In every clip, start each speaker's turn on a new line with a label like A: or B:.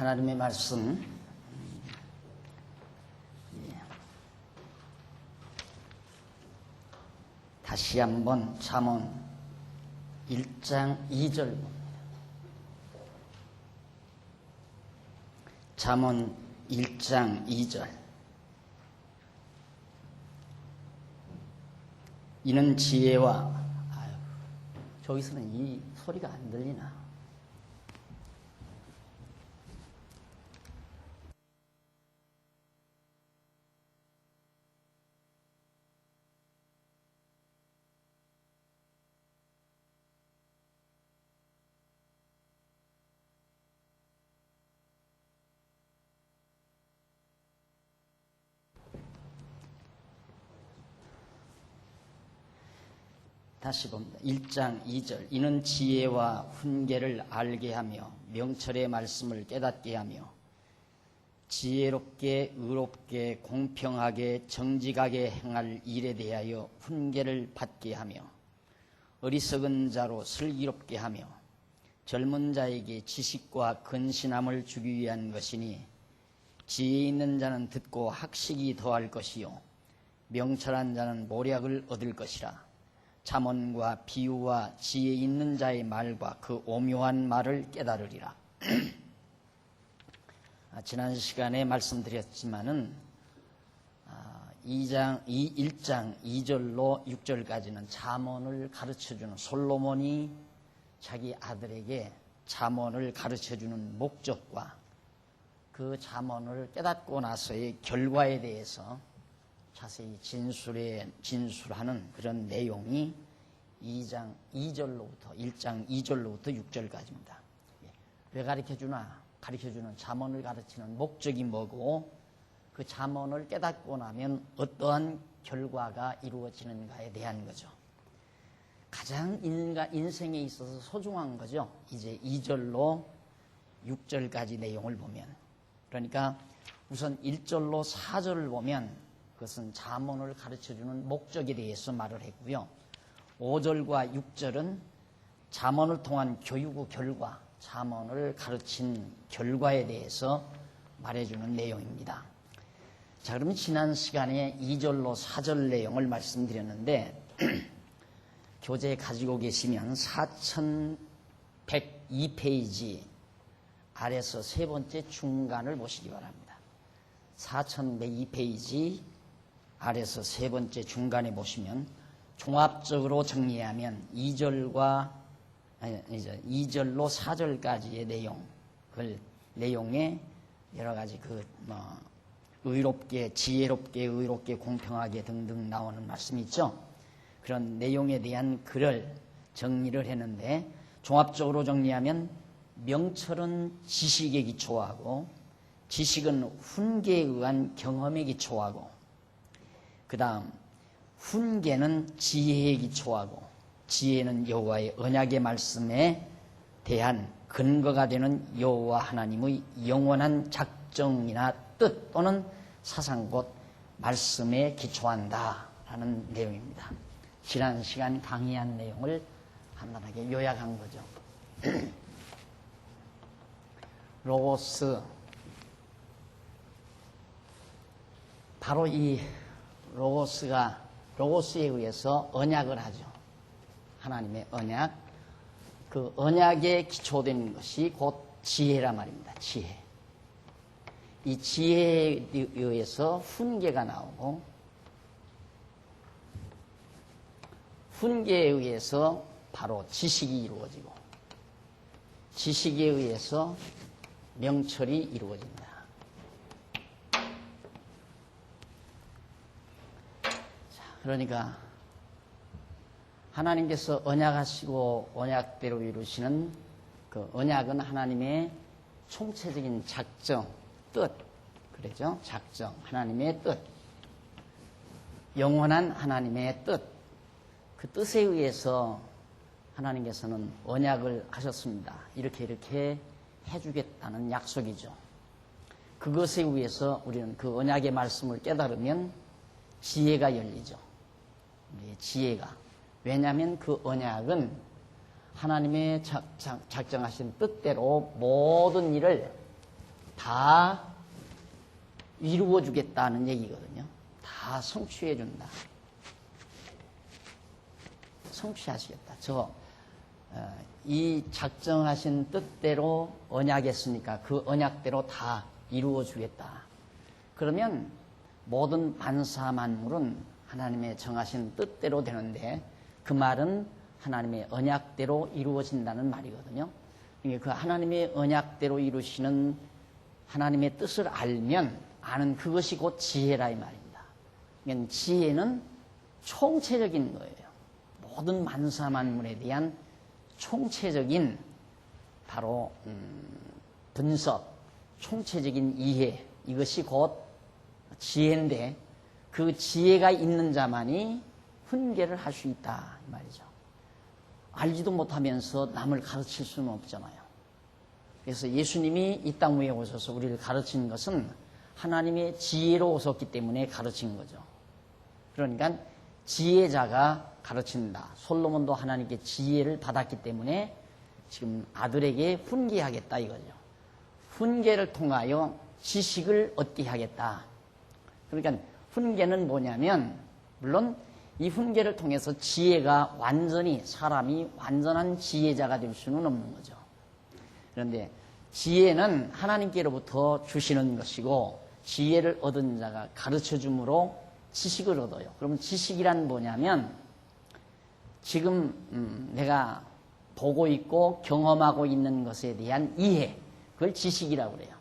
A: 하나님의 말씀 다시 한번 잠언 1장 2절 봅니다. 잠언 1장 2절. 이는 지혜와 저기서는 이 소리가 안 들리나? 다시 봅니다. 1장 2절. 이는 지혜와 훈계를 알게 하며 명철의 말씀을 깨닫게 하며 지혜롭게 의롭게 공평하게 정직하게 행할 일에 대하여 훈계를 받게 하며 어리석은 자로 슬기롭게 하며 젊은 자에게 지식과 근신함을 주기 위한 것이니 지혜 있는 자는 듣고 학식이 더할 것이요 명철한 자는 모략을 얻을 것이라. 잠언과 비유와 지혜 있는 자의 말과 그 오묘한 말을 깨달으리라. 지난 시간에 말씀드렸지만은 1장 2절로 6절까지는 잠언을 가르쳐주는 솔로몬이 자기 아들에게 잠언을 가르쳐주는 목적과 그 잠언을 깨닫고 나서의 결과에 대해서 자세히 진술하는 그런 내용이 1장 2절로부터 6절까지입니다. 왜 가르쳐주나? 가르쳐주는 잠언을 가르치는 목적이 뭐고 그 잠언을 깨닫고 나면 어떠한 결과가 이루어지는가에 대한 거죠. 가장 인생에 있어서 소중한 거죠. 이제 2절로 6절까지 내용을 보면. 그러니까 우선 1절로 4절을 보면 그것은 잠언을 가르쳐주는 목적에 대해서 말을 했고요. 5절과 6절은 잠언을 통한 교육의 결과, 잠언을 가르친 결과에 대해서 말해주는 내용입니다. 자, 그러면 지난 시간에 2절로 4절 내용을 말씀드렸는데 교재 가지고 계시면 4102페이지 아래서 세 번째 중간을 보시기 바랍니다. 4102페이지 아래서 세 번째 중간에 보시면 종합적으로 정리하면 2절로 4절까지의 내용에 여러 가지 의롭게, 지혜롭게, 의롭게, 공평하게 등등 나오는 말씀이 있죠. 그런 내용에 대한 글을 정리를 했는데 종합적으로 정리하면 명철은 지식에 기초하고 지식은 훈계에 의한 경험에 기초하고 그 다음 훈계는 지혜에 기초하고 지혜는 여호와의 언약의 말씀에 대한 근거가 되는 여호와 하나님의 영원한 작정이나 뜻 또는 사상 곧 말씀에 기초한다라는 내용입니다. 지난 시간 강의한 내용을 간단하게 요약한 거죠. 로고스, 바로 이 로고스에 의해서 언약을 하죠. 하나님의 언약. 그 언약에 기초된 것이 곧 지혜란 말입니다. 지혜. 이 지혜에 의해서 훈계가 나오고 훈계에 의해서 바로 지식이 이루어지고 지식에 의해서 명철이 이루어진다. 그러니까 하나님께서 언약하시고 언약대로 이루시는 그 언약은 하나님의 총체적인 작정, 뜻, 그러죠? 작정, 하나님의 뜻, 영원한 하나님의 뜻, 그 뜻에 의해서 하나님께서는 언약을 하셨습니다. 이렇게 해주겠다는 약속이죠. 그것에 의해서 우리는 그 언약의 말씀을 깨달으면 지혜가 열리죠. 우리의 지혜가. 왜냐하면 그 언약은 하나님의 작정하신 뜻대로 모든 일을 다 이루어 주겠다는 얘기거든요. 다 성취해 준다. 성취하시겠다. 이 작정하신 뜻대로 언약했으니까 그 언약대로 다 이루어 주겠다. 그러면 모든 만사 만물은 하나님의 정하신 뜻대로 되는데 그 말은 하나님의 언약대로 이루어진다는 말이거든요. 그 하나님의 언약대로 이루시는 하나님의 뜻을 알면 아는 그것이 곧 지혜라 이 말입니다. 그러니까 지혜는 총체적인 거예요. 모든 만사 만물에 대한 총체적인 바로 분석, 총체적인 이해, 이것이 곧 지혜인데 그 지혜가 있는 자만이 훈계를 할 수 있다 이 말이죠. 알지도 못하면서 남을 가르칠 수는 없잖아요. 그래서 예수님이 이 땅 위에 오셔서 우리를 가르친 것은 하나님의 지혜로 오셨기 때문에 가르친 거죠. 그러니까 지혜자가 가르친다. 솔로몬도 하나님께 지혜를 받았기 때문에 지금 아들에게 훈계하겠다 이거죠. 훈계를 통하여 지식을 얻게 하겠다. 그러니까 훈계는 뭐냐면 물론 이 훈계를 통해서 지혜가 완전히 사람이 완전한 지혜자가 될 수는 없는 거죠. 그런데 지혜는 하나님께로부터 주시는 것이고 지혜를 얻은 자가 가르쳐줌으로 지식을 얻어요. 그러면 지식이란 뭐냐면 지금 내가 보고 있고 경험하고 있는 것에 대한 이해, 그걸 지식이라고 그래요.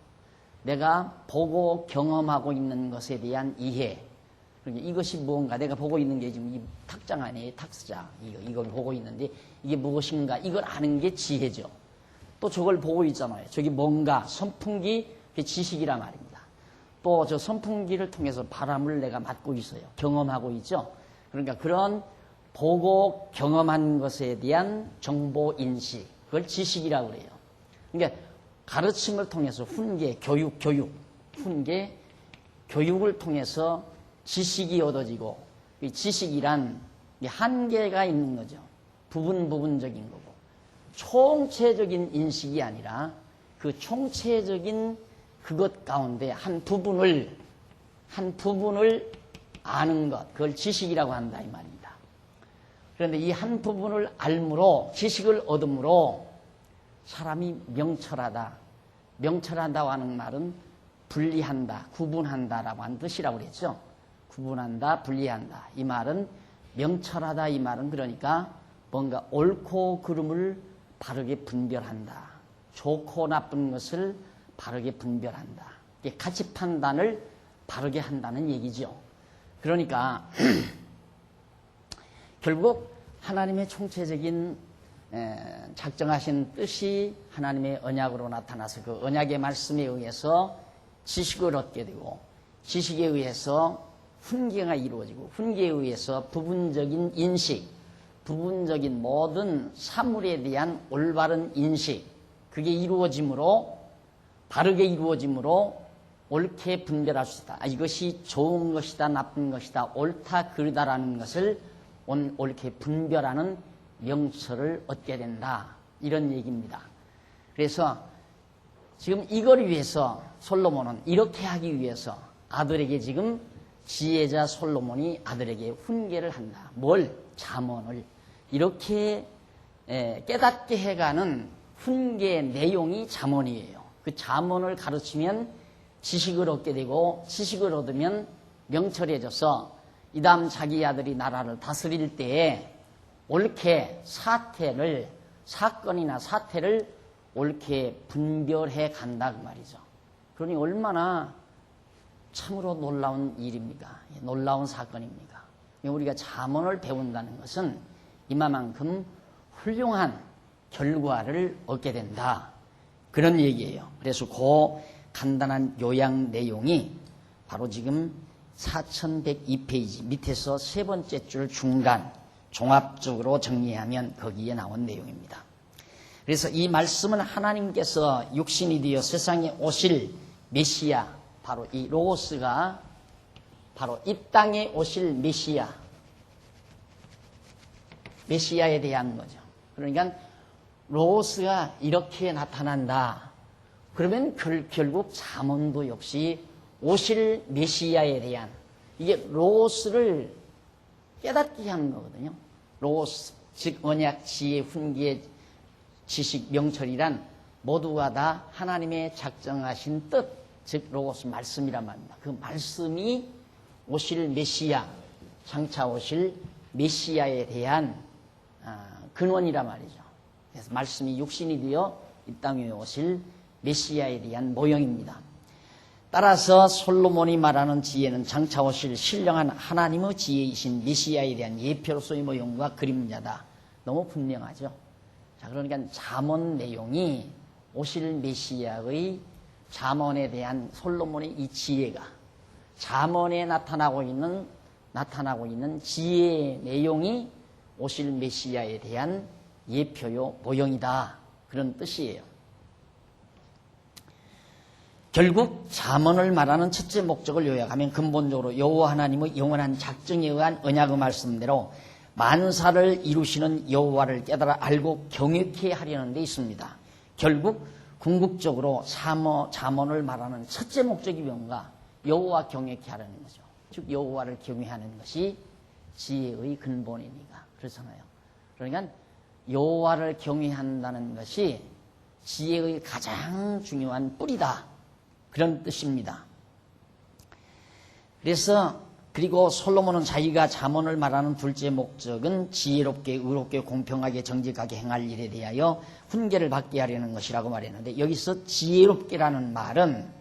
A: 내가 보고 경험하고 있는 것에 대한 이해, 그러니까 이것이 무언가 내가 보고 있는 게 지금 이 탁장 안에 탁스장 이걸 보고 있는데 이게 무엇인가 이걸 아는 게 지혜죠. 또 저걸 보고 있잖아요. 저기 뭔가 선풍기, 그게 지식이란 말입니다. 또 저 선풍기를 통해서 바람을 내가 맡고 있어요. 경험하고 있죠. 그러니까 그런 보고 경험한 것에 대한 정보 인식, 그걸 지식이라고 그래요. 그러니까 가르침을 통해서 훈계, 훈계, 교육을 통해서 지식이 얻어지고 이 지식이란 한계가 있는 거죠. 부분적인 거고 총체적인 인식이 아니라 그 총체적인 그것 가운데 한 부분을 아는 것, 그걸 지식이라고 한다 이 말입니다. 그런데 이 한 부분을 알므로 지식을 얻음으로 사람이 명철하다. 명철하다고 하는 말은 분리한다, 구분한다라고 하는 뜻이라고 그랬죠. 구분한다, 분리한다. 이 말은 명철하다 이 말은 그러니까 뭔가 옳고 그름을 바르게 분별한다. 좋고 나쁜 것을 바르게 분별한다. 가치 판단을 바르게 한다는 얘기죠. 그러니까 결국 하나님의 총체적인 작정하신 뜻이 하나님의 언약으로 나타나서 그 언약의 말씀에 의해서 지식을 얻게 되고 지식에 의해서 훈계가 이루어지고 훈계에 의해서 부분적인 인식, 부분적인 모든 사물에 대한 올바른 인식, 그게 이루어짐으로 바르게 이루어짐으로 옳게 분별할 수 있다. 이것이 좋은 것이다, 나쁜 것이다, 옳다, 그르다라는 것을 옳게 분별하는 명철을 얻게 된다. 이런 얘기입니다. 그래서 지금 이걸 위해서 솔로몬은 이렇게 하기 위해서 아들에게 지금 지혜자 솔로몬이 아들에게 훈계를 한다. 뭘? 잠언을. 이렇게 깨닫게 해가는 훈계의 내용이 잠언이에요. 그 잠언을 가르치면 지식을 얻게 되고 지식을 얻으면 명철해져서 이 다음 자기 아들이 나라를 다스릴 때에 옳게 사건이나 사태를 옳게 분별해 간다 그 말이죠. 그러니 얼마나 참으로 놀라운 일입니까? 놀라운 사건입니까? 우리가 잠언을 배운다는 것은 이만큼 훌륭한 결과를 얻게 된다. 그런 얘기예요. 그래서 그 간단한 요약 내용이 바로 지금 4102페이지 밑에서 세 번째 줄 중간 종합적으로 정리하면 거기에 나온 내용입니다. 그래서 이 말씀은 하나님께서 육신이 되어 세상에 오실 메시아, 바로 이 로고스가 바로 이 땅에 오실 메시아에 대한 거죠. 그러니까 로고스가 이렇게 나타난다. 그러면 결국 잠언도 역시 오실 메시아에 대한 이게 로고스를 깨닫게 하는 거거든요. 로고스, 즉 언약, 지혜, 훈계, 지식, 명철이란 모두가 다 하나님의 작정하신 뜻, 즉 로고스 말씀이란 말입니다. 그 말씀이 오실 메시아, 장차 오실 메시아에 대한 근원이란 말이죠. 그래서 말씀이 육신이 되어 이 땅에 오실 메시아에 대한 모형입니다. 따라서 솔로몬이 말하는 지혜는 장차 오실 신령한 하나님의 지혜이신 메시아에 대한 예표로서의 모형과 그림자다. 너무 분명하죠. 자, 그러니까 잠언 내용이 오실 메시아의 잠언에 대한 솔로몬의 이 지혜가 잠언에 나타나고 있는 지혜의 내용이 오실 메시아에 대한 예표요 모형이다. 그런 뜻이에요. 결국 잠언을 말하는 첫째 목적을 요약하면 근본적으로 여호와 하나님의 영원한 작정에 의한 언약의 말씀대로 만사를 이루시는 여호와를 깨달아 알고 경외케 하려는 데 있습니다. 결국 궁극적으로 잠언을 말하는 첫째 목적이 뭔가? 여호와 경외케 하려는 거죠. 즉 여호와를 경외하는 것이 지혜의 근본이니까 그렇잖아요. 그러니까 여호와를 경외한다는 것이 지혜의 가장 중요한 뿌리다. 그런 뜻입니다. 그리고 솔로몬은 자기가 잠언을 말하는 둘째 목적은 지혜롭게, 의롭게, 공평하게, 정직하게 행할 일에 대하여 훈계를 받게 하려는 것이라고 말했는데 여기서 지혜롭게라는 말은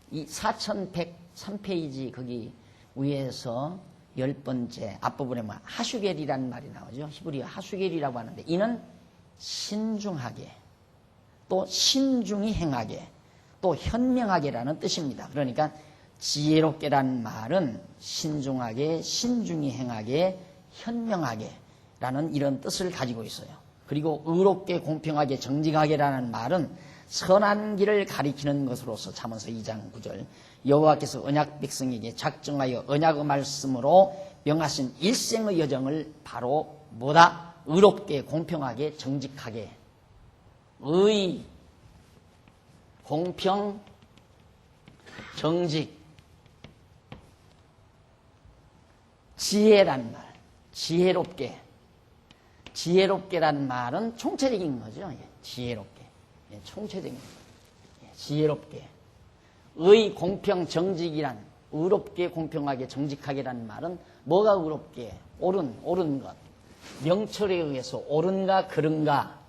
A: 이 4103페이지 거기 위에서 10번째 앞부분에 하슈겔이라는 말이 나오죠. 히브리어 하슈겔이라고 하는데 이는 신중하게 또 신중히 행하게 또 현명하게라는 뜻입니다. 그러니까 지혜롭게라는 말은 신중하게, 신중히 행하게, 현명하게라는 이런 뜻을 가지고 있어요. 그리고 의롭게, 공평하게, 정직하게라는 말은 선한 길을 가리키는 것으로서 잠언서 2장 9절 여호와께서 언약 백성에게 작정하여 언약의 말씀으로 명하신 일생의 여정을 바로 뭐다? 의롭게, 공평하게, 정직하게 의, 공평, 정직, 지혜란 말, 지혜롭게라는 말은 총체적인 거죠. 지혜롭게, 총체적인 거예요. 지혜롭게, 의, 공평, 정직이란 의롭게, 공평하게, 정직하게라는 말은 뭐가 의롭게, 옳은 것, 명철에 의해서 옳은가 그른가,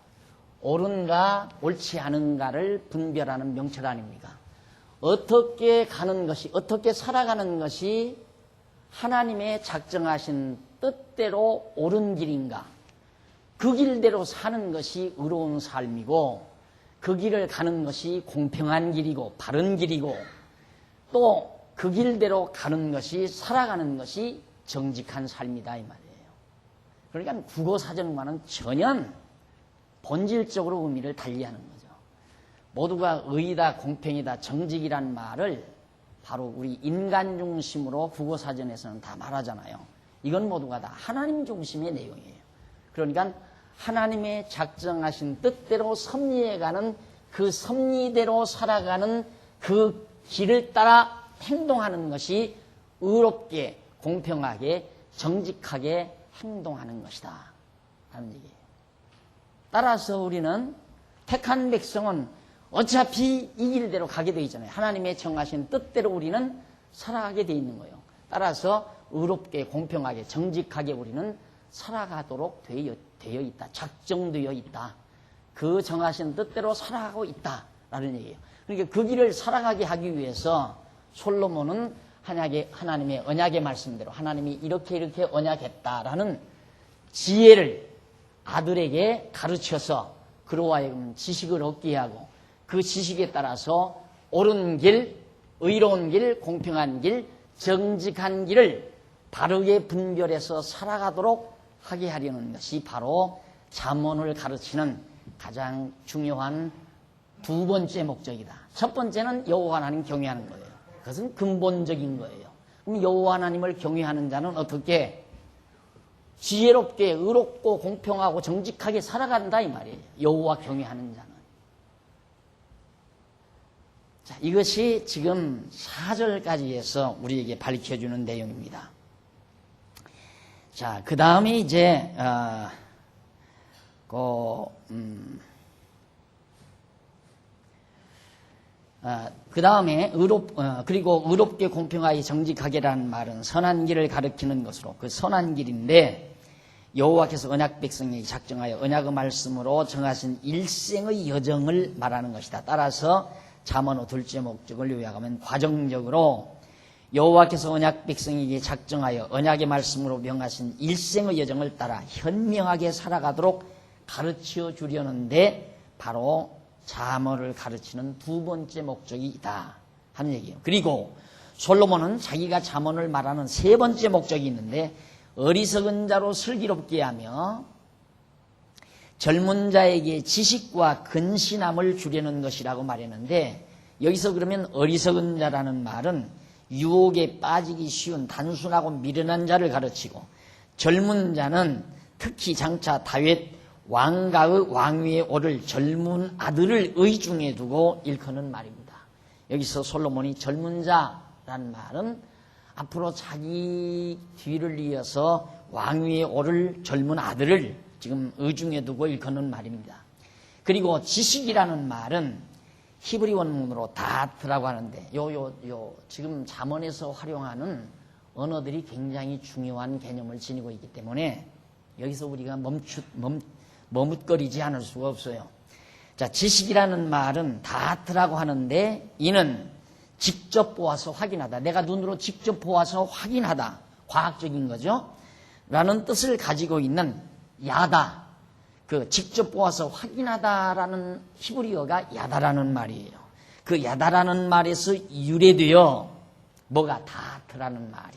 A: 옳은가 옳지 않은가를 분별하는 명철 아닙니까? 어떻게 가는 것이, 어떻게 살아가는 것이 하나님의 작정하신 뜻대로 옳은 길인가? 그 길대로 사는 것이 의로운 삶이고 그 길을 가는 것이 공평한 길이고 바른 길이고 또 그 길대로 가는 것이 살아가는 것이 정직한 삶이다 이 말이에요. 그러니까 국어사전과는 전혀 본질적으로 의미를 달리하는 거죠. 모두가 의다, 공평이다, 정직이란 말을 바로 우리 인간 중심으로 국어사전에서는 다 말하잖아요. 이건 모두가 다 하나님 중심의 내용이에요. 그러니까 하나님의 작정하신 뜻대로 섭리해가는 그 섭리대로 살아가는 그 길을 따라 행동하는 것이 의롭게, 공평하게, 정직하게 행동하는 것이다 하는 얘기예요. 따라서 우리는 택한 백성은 어차피 이 길대로 가게 되어 있잖아요. 하나님의 정하신 뜻대로 우리는 살아가게 되어 있는 거예요. 따라서 의롭게, 공평하게, 정직하게 우리는 살아가도록 되어 있다. 작정되어 있다. 그 정하신 뜻대로 살아가고 있다라는 얘기예요. 그러니까 그 길을 살아가게 하기 위해서 솔로몬은 하나님의 언약의 말씀대로 하나님이 이렇게 언약했다라는 지혜를 아들에게 가르쳐서 그로 하여금 지식을 얻게 하고 그 지식에 따라서 옳은 길, 의로운 길, 공평한 길, 정직한 길을 바르게 분별해서 살아가도록 하게 하려는 것이 바로 잠언을 가르치는 가장 중요한 두 번째 목적이다. 첫 번째는 여호와 하나님 경외하는 거예요. 그것은 근본적인 거예요. 그럼 여호와 하나님을 경외하는 자는 어떻게 지혜롭게, 의롭고, 공평하고, 정직하게 살아간다 이 말이에요. 여호와 경외하는 자는. 자, 이것이 지금 4절까지에서 우리에게 밝혀주는 내용입니다. 자, 그 다음에 이제 그 다음에 그리고 의롭게 공평하게 정직하게라는 말은 선한 길을 가리키는 것으로, 그 선한 길인데 여호와께서 언약 백성에게 작정하여 언약의 말씀으로 정하신 일생의 여정을 말하는 것이다. 따라서 잠언의 둘째 목적을 요약하면 과정적으로 여호와께서 언약 백성에게 작정하여 언약의 말씀으로 명하신 일생의 여정을 따라 현명하게 살아가도록 가르쳐 주려는데 바로 잠언을 가르치는 두 번째 목적이 있다 하는 얘기예요. 그리고 솔로몬은 자기가 잠언을 말하는 세 번째 목적이 있는데 어리석은 자로 슬기롭게 하며 젊은 자에게 지식과 근신함을 주려는 것이라고 말했는데, 여기서 그러면 어리석은 자라는 말은 유혹에 빠지기 쉬운 단순하고 미련한 자를 가르치고, 젊은 자는 특히 장차 다윗 왕가의 왕위에 오를 젊은 아들을 의중에 두고 일컫는 말입니다. 여기서 솔로몬이 젊은 자라는 말은 앞으로 자기 뒤를 이어서 왕위에 오를 젊은 아들을 지금 의중에 두고 일컫는 말입니다. 그리고 지식이라는 말은 히브리 원문으로 다트라고 하는데, 지금 잠언에서 활용하는 언어들이 굉장히 중요한 개념을 지니고 있기 때문에 여기서 우리가 머뭇거리지 않을 수가 없어요. 자, 지식이라는 말은 다트라고 하는데, 이는 직접 보아서 확인하다. 내가 눈으로 직접 보아서 확인하다. 과학적인 거죠. 라는 뜻을 가지고 있는 야다. 그 직접 보아서 확인하다라는 히브리어가 야다라는 말이에요. 그 야다라는 말에서 유래되어 뭐가 다트라는 말이.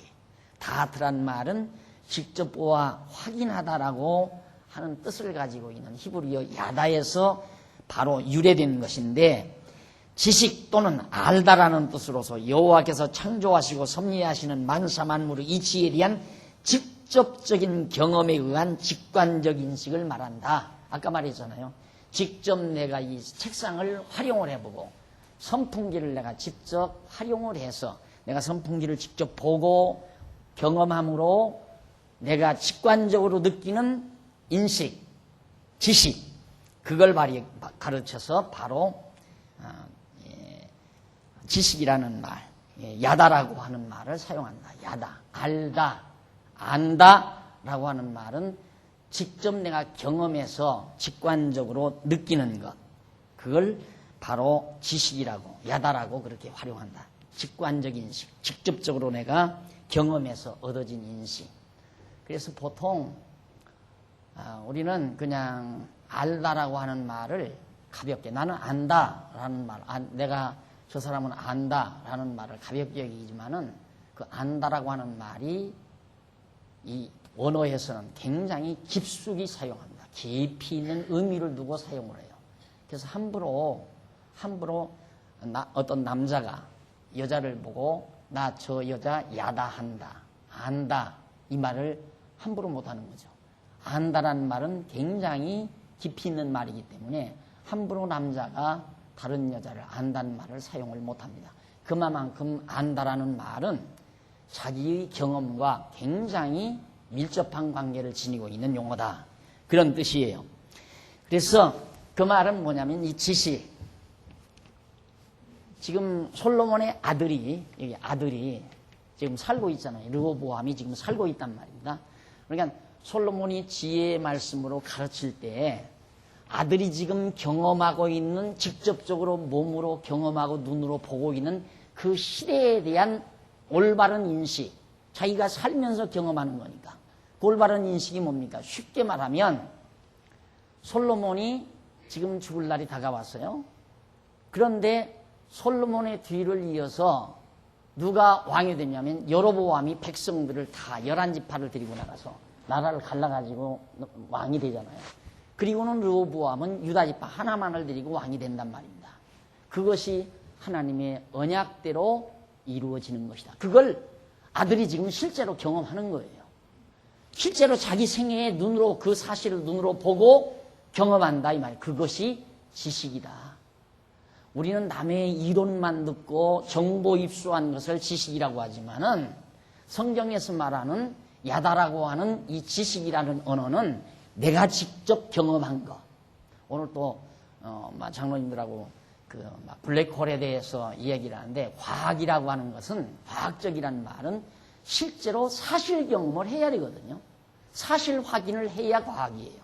A: 다트라는 말은 직접 보아 확인하다라고 하는 뜻을 가지고 있는 히브리어 야다에서 바로 유래된 것인데, 지식 또는 알다라는 뜻으로서 여호와께서 창조하시고 섭리하시는 만사만물의 이치에 대한 직접적인 경험에 의한 직관적 인식을 말한다. 아까 말했잖아요. 직접 내가 이 책상을 활용을 해보고 선풍기를 내가 직접 활용을 해서 내가 선풍기를 직접 보고 경험함으로 내가 직관적으로 느끼는 인식, 지식, 그걸 가르쳐서 바로 지식이라는 말, 야다라고 하는 말을 사용한다. 야다, 알다, 안다라고 하는 말은 직접 내가 경험해서 직관적으로 느끼는 것, 그걸 바로 지식이라고, 야다라고 그렇게 활용한다. 직관적 인식, 직접적으로 내가 경험해서 얻어진 인식. 그래서 보통 우리는 그냥 알다라고 하는 말을 가볍게, 나는 안다라는 말, 내가 저 사람은 안다라는 말을 가볍게 여기지만은 그 안다라고 하는 말이 이 원어에서는 굉장히 깊숙이 사용합니다. 깊이 있는 의미를 두고 사용을 해요. 그래서 함부로 어떤 남자가 여자를 보고 나 저 여자 야다한다, 안다, 이 말을 함부로 못하는 거죠. 안다라는 말은 굉장히 깊이 있는 말이기 때문에 함부로 남자가 다른 여자를 안다는 말을 사용을 못합니다. 그만큼 안다라는 말은 자기의 경험과 굉장히 밀접한 관계를 지니고 있는 용어다. 그런 뜻이에요. 그래서 그 말은 뭐냐면 이 지식. 지금 솔로몬의 아들이 지금 살고 있잖아요. 르호보암이 지금 살고 있단 말입니다. 그러니까 솔로몬이 지혜의 말씀으로 가르칠 때 아들이 지금 경험하고 있는, 직접적으로 몸으로 경험하고 눈으로 보고 있는 그 시대에 대한 올바른 인식, 자기가 살면서 경험하는 거니까. 그 올바른 인식이 뭡니까? 쉽게 말하면 솔로몬이 지금 죽을 날이 다가왔어요. 그런데 솔로몬의 뒤를 이어서 누가 왕이 됐냐면 여로보암이 백성들을 다 11지파를 데리고 나가서 나라를 갈라가지고 왕이 되잖아요. 그리고는 르호보암은 유다지파 하나만을 데리고 왕이 된단 말입니다. 그것이 하나님의 언약대로 이루어지는 것이다. 그걸 아들이 지금 실제로 경험하는 거예요. 실제로 자기 생애에 눈으로 그 사실을 눈으로 보고 경험한다 이 말이에요. 그것이 지식이다. 우리는 남의 이론만 듣고 정보 입수한 것을 지식이라고 하지만은 성경에서 말하는 야다라고 하는 이 지식이라는 언어는 내가 직접 경험한 것. 오늘 또 장로님들하고 블랙홀에 대해서 이야기를 하는데, 과학이라고 하는 것은, 과학적이라는 말은 실제로 사실 경험을 해야 되거든요. 사실 확인을 해야 과학이에요.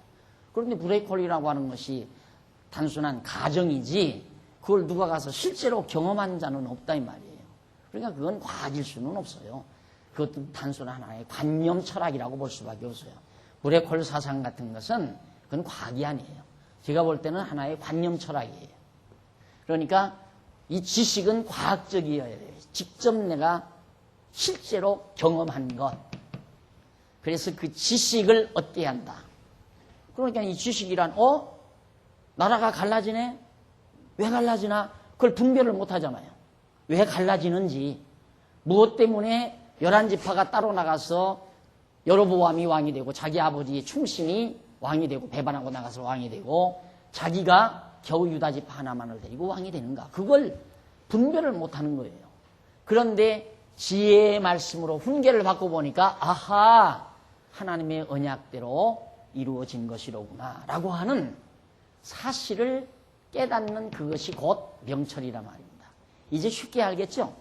A: 그런데 블랙홀이라고 하는 것이 단순한 가정이지 그걸 누가 가서 실제로 경험한 자는 없다 이 말이에요. 그러니까 그건 과학일 수는 없어요. 그것도 단순한 하나의 관념 철학이라고 볼 수밖에 없어요. 블랙홀 사상 같은 것은 그건 과학이 아니에요. 제가 볼 때는 하나의 관념 철학이에요. 그러니까 이 지식은 과학적이어야 돼요. 직접 내가 실제로 경험한 것. 그래서 그 지식을 얻게 한다. 그러니까 이 지식이란 나라가 갈라지네? 왜 갈라지나? 그걸 분별을 못 하잖아요. 왜 갈라지는지, 무엇 때문에 11지파가 따로 나가서 여로보암이 왕이 되고 자기 아버지의 충신이 왕이 되고 배반하고 나가서 왕이 되고 자기가 겨우 유다지파 하나만을 데리고 왕이 되는가? 그걸 분별을 못하는 거예요. 그런데 지혜의 말씀으로 훈계를 받고 보니까 아하, 하나님의 언약대로 이루어진 것이로구나 라고 하는 사실을 깨닫는 그것이 곧 명철이란 말입니다. 이제 쉽게 알겠죠?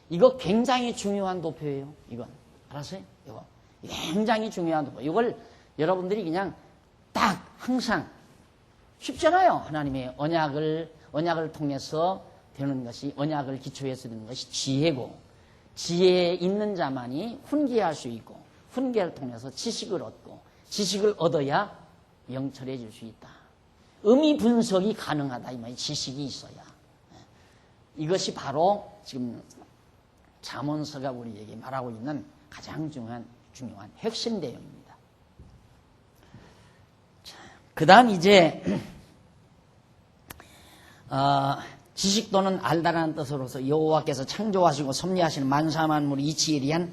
A: 이거 굉장히 중요한 도표예요. 이건 알았어요? 이거 굉장히 중요한 도표. 이걸 여러분들이 그냥 딱 항상 쉽잖아요. 하나님의 언약을 통해서 되는 것이, 언약을 기초해서 되는 것이 지혜고, 지혜에 있는 자만이 훈계할 수 있고, 훈계를 통해서 지식을 얻고, 지식을 얻어야 명철해질 수 있다. 의미 분석이 가능하다 이 말이, 지식이 있어야. 이것이 바로 지금 잠언서가 우리에게 말하고 있는 가장 중요한 핵심 내용입니다. 그 다음 이제 지식 또는 알다라는 뜻으로서 여호와께서 창조하시고 섭리하시는 만사만물의 이치에 대한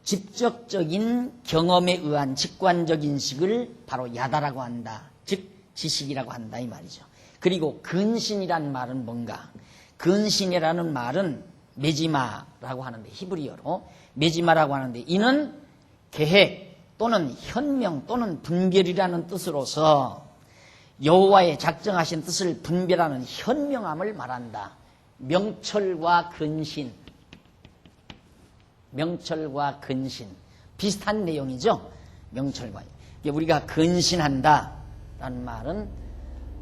A: 직접적인 경험에 의한 직관적인 식을 바로 야다라고 한다. 즉 지식이라고 한다 이 말이죠. 그리고 근신이라는 말은 뭔가? 근신이라는 말은 메지마라고 하는데, 히브리어로 메지마라고 하는데, 이는 계획 또는 현명 또는 분별이라는 뜻으로서 여호와의 작정하신 뜻을 분별하는 현명함을 말한다. 명철과 근신, 명철과 근신 비슷한 내용이죠. 명철과 우리가 근신한다라는 말은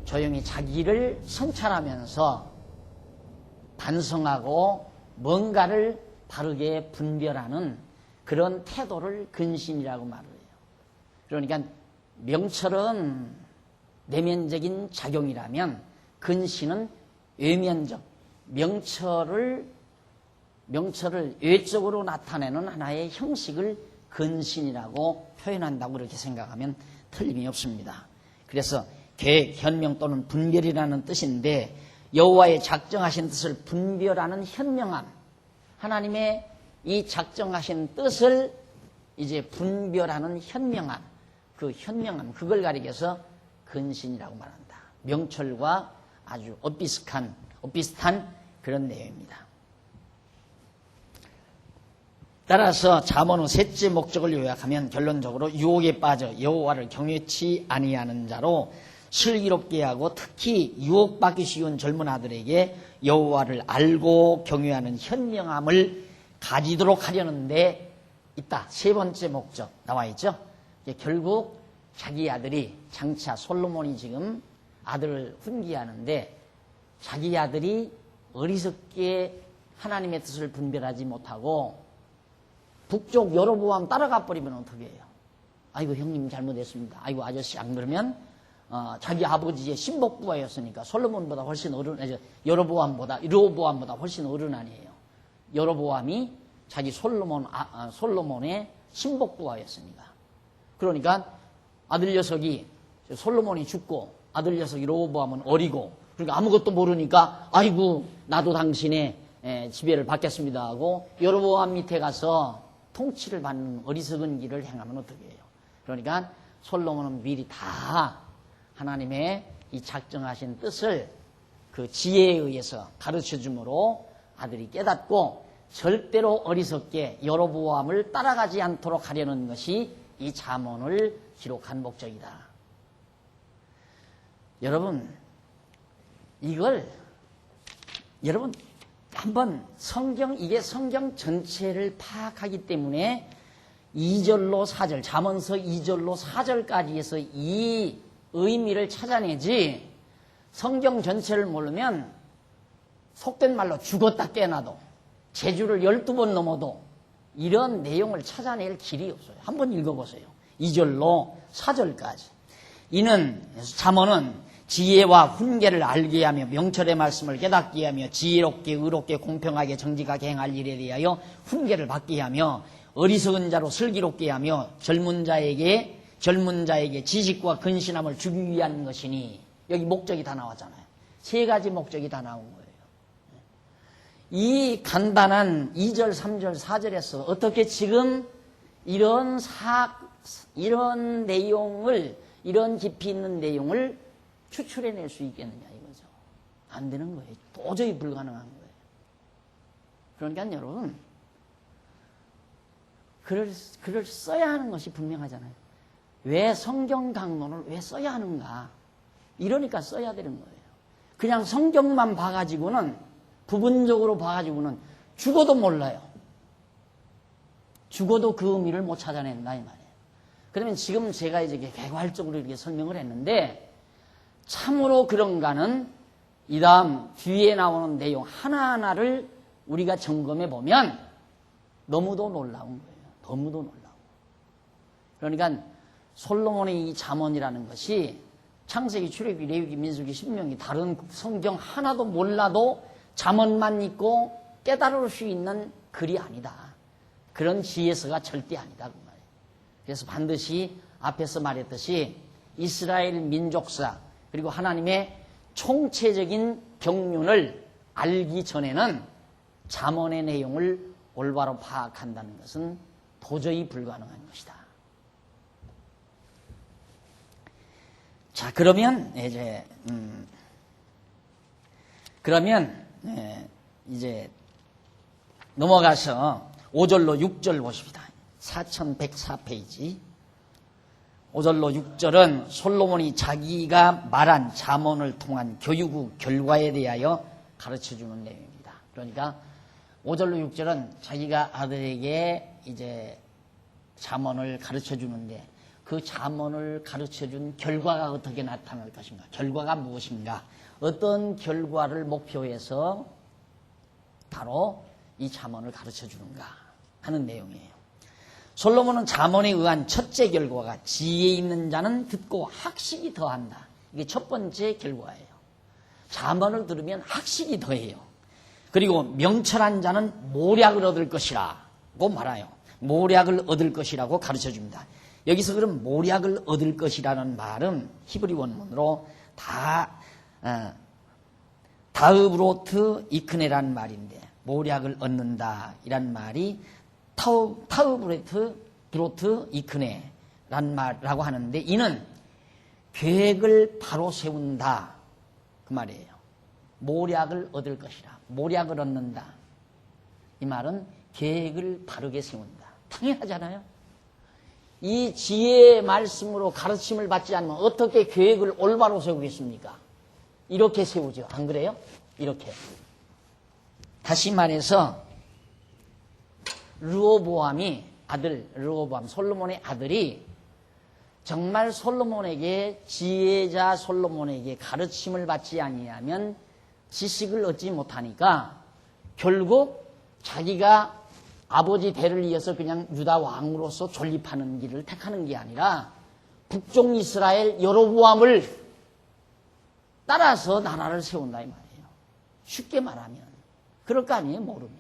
A: 조용히 자기를 성찰하면서 반성하고 뭔가를 바르게 분별하는 그런 태도를 근신이라고 말을 해요. 그러니까 명철은 내면적인 작용이라면 근신은 외면적, 명철을 외적으로 나타내는 하나의 형식을 근신이라고 표현한다고 그렇게 생각하면 틀림이 없습니다. 그래서 계획, 현명 또는 분별이라는 뜻인데, 여호와의 작정하신 뜻을 분별하는 현명함, 하나님의 이 작정하신 뜻을 이제 분별하는 현명함, 그 현명함, 그걸 가리켜서 근신이라고 말한다. 명철과 아주 엇비슷한 그런 내용입니다. 따라서 잠언의 셋째 목적을 요약하면 결론적으로 유혹에 빠져 여호와를 경외치 아니하는 자로 슬기롭게 하고, 특히 유혹받기 쉬운 젊은 아들에게 여호와를 알고 경외하는 현명함을 가지도록 하려는 데 있다. 세 번째 목적 나와 있죠. 결국 자기 아들이, 장차 솔로몬이 지금 아들을 훈계하는데, 자기 아들이 어리석게 하나님의 뜻을 분별하지 못하고 북쪽 여로보암 따라가 버리면 어떻게 해요? 아이고 형님 잘못했습니다. 아이고 아저씨, 안 그러면 자기 아버지의 신복부하였으니까 솔로몬보다 훨씬 여로보암보다 훨씬 어른 아니에요. 여로보암이 자기 솔로몬의 신복부하였으니까. 그러니까 아들 녀석이, 솔로몬이 죽고 아들 녀석이 여로보암은 어리고, 그러니까 아무것도 모르니까 아이고 나도 당신의 지배를 받겠습니다 하고 여로보암 밑에 가서 통치를 받는 어리석은 길을 행하면 어떻게 해요? 그러니까 솔로몬은 미리 다 하나님의 이 작정하신 뜻을 그 지혜에 의해서 가르쳐줌으로 아들이 깨닫고 절대로 어리석게 여로보암을 따라가지 않도록 하려는 것이 이 잠언을 기록한 목적이다. 여러분, 여러분 한번 이게 성경 전체를 파악하기 때문에 2절로 4절, 잠언서 2절로 4절까지 해서 이 의미를 찾아내지, 성경 전체를 모르면 속된 말로 죽었다 깨나도, 제주를 12번 넘어도 이런 내용을 찾아낼 길이 없어요. 한번 읽어보세요. 2절로 4절까지. 이는, 잠언은 지혜와 훈계를 알게 하며 명철의 말씀을 깨닫게 하며 지혜롭게 의롭게 공평하게 정직하게 행할 일에 대하여 훈계를 받게 하며 어리석은 자로 슬기롭게 하며 젊은 자에게 지식과 근신함을 주기 위한 것이니, 여기 목적이 다 나왔잖아요. 3가지 목적이 다 나온 거예요. 이 간단한 2절, 3절, 4절에서 어떻게 지금 이런 내용을, 이런 깊이 있는 내용을 추출해낼 수 있겠느냐 이거죠. 안 되는 거예요. 도저히 불가능한 거예요. 그러니까 여러분, 글을 써야 하는 것이 분명하잖아요. 왜 성경 강론을 왜 써야 하는가? 이러니까 써야 되는 거예요. 그냥 성경만 봐가지고는, 부분적으로 봐가지고는 죽어도 몰라요. 죽어도 그 의미를 못 찾아낸다 이 말이에요. 그러면 지금 제가 이제 개괄적으로 이렇게 설명을 했는데, 참으로 그런가는 이 다음 뒤에 나오는 내용 하나하나를 우리가 점검해 보면 너무도 놀라운 거예요. 너무도 놀라운. 그러니까 솔로몬의 이 잠언이라는 것이 창세기, 출애굽기, 레위기, 민수기, 신명기 다른 성경 하나도 몰라도 잠언만 읽고 깨달을 수 있는 글이 아니다. 그런 지혜서가 절대 아니다 그 말이에요. 그래서 반드시 앞에서 말했듯이 이스라엘 민족사 그리고 하나님의 총체적인 경륜을 알기 전에는 잠언의 내용을 올바로 파악한다는 것은 도저히 불가능한 것이다. 자, 그러면 이제 넘어가서 5절로 6절 보십니다. 4104페이지. 5절로 6절은 솔로몬이 자기가 말한 잠언을 통한 교육 후 결과에 대하여 가르쳐주는 내용입니다. 그러니까 5절로 6절은 자기가 아들에게 이제 잠언을 가르쳐주는데, 그 잠언을 가르쳐준 결과가 어떻게 나타날 것인가, 결과가 무엇인가, 어떤 결과를 목표해서 바로 이 잠언을 가르쳐주는가 하는 내용이에요. 솔로몬은 잠언에 의한 첫째 결과가 지혜 있는 자는 듣고 학식이 더한다. 이게 첫 번째 결과예요. 잠언을 들으면 학식이 더해요. 그리고 명철한 자는 모략을 얻을 것이라고 말해요. 모략을 얻을 것이라고 가르쳐줍니다. 여기서 그럼 모략을 얻을 것이라는 말은 히브리 원문으로 다으브로트 이크네라는 말인데, 모략을 얻는다 이란 말이 타우브로트 이크네라는 말이라고 하는데, 이는 계획을 바로 세운다 그 말이에요. 모략을 얻을 것이라, 모략을 얻는다. 이 말은 계획을 바르게 세운다. 당연하잖아요. 이 지혜의 말씀으로 가르침을 받지 않으면 어떻게 계획을 올바로 세우겠습니까? 이렇게 세우죠. 안 그래요? 이렇게. 다시 말해서 솔로몬의 아들이 정말 솔로몬에게, 지혜자 솔로몬에게 가르침을 받지 아니하면 지식을 얻지 못하니까 결국 자기가 아버지 대를 이어서 그냥 유다 왕으로서 존립하는 길을 택하는 게 아니라 북쪽 이스라엘 여로보암을 따라서 나라를 세운다 이 말이에요. 쉽게 말하면. 그럴 거 아니에요, 모르면.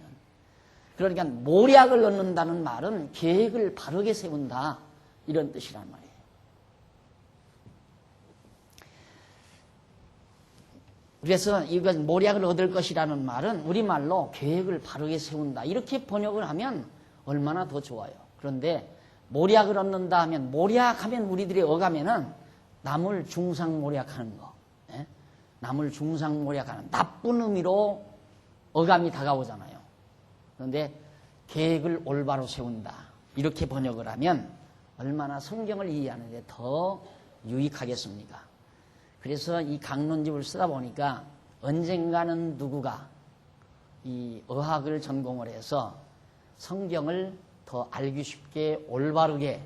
A: 그러니까 모략을 얻는다는 말은 계획을 바르게 세운다 이런 뜻이란 말이에요. 그래서 이건 모략을 얻을 것이라는 말은 우리말로 계획을 바르게 세운다 이렇게 번역을 하면 얼마나 더 좋아요. 그런데 모략을 얻는다 하면, 모략하면 우리들이 어감에는 남을 중상모략하는 거, 남을 중상모략하는 나쁜 의미로 어감이 다가오잖아요. 그런데 계획을 올바로 세운다, 이렇게 번역을 하면 얼마나 성경을 이해하는 데 더 유익하겠습니까? 그래서 이 강론집을 쓰다 보니까 언젠가는 누구가 이 어학을 전공을 해서 성경을 더 알기 쉽게 올바르게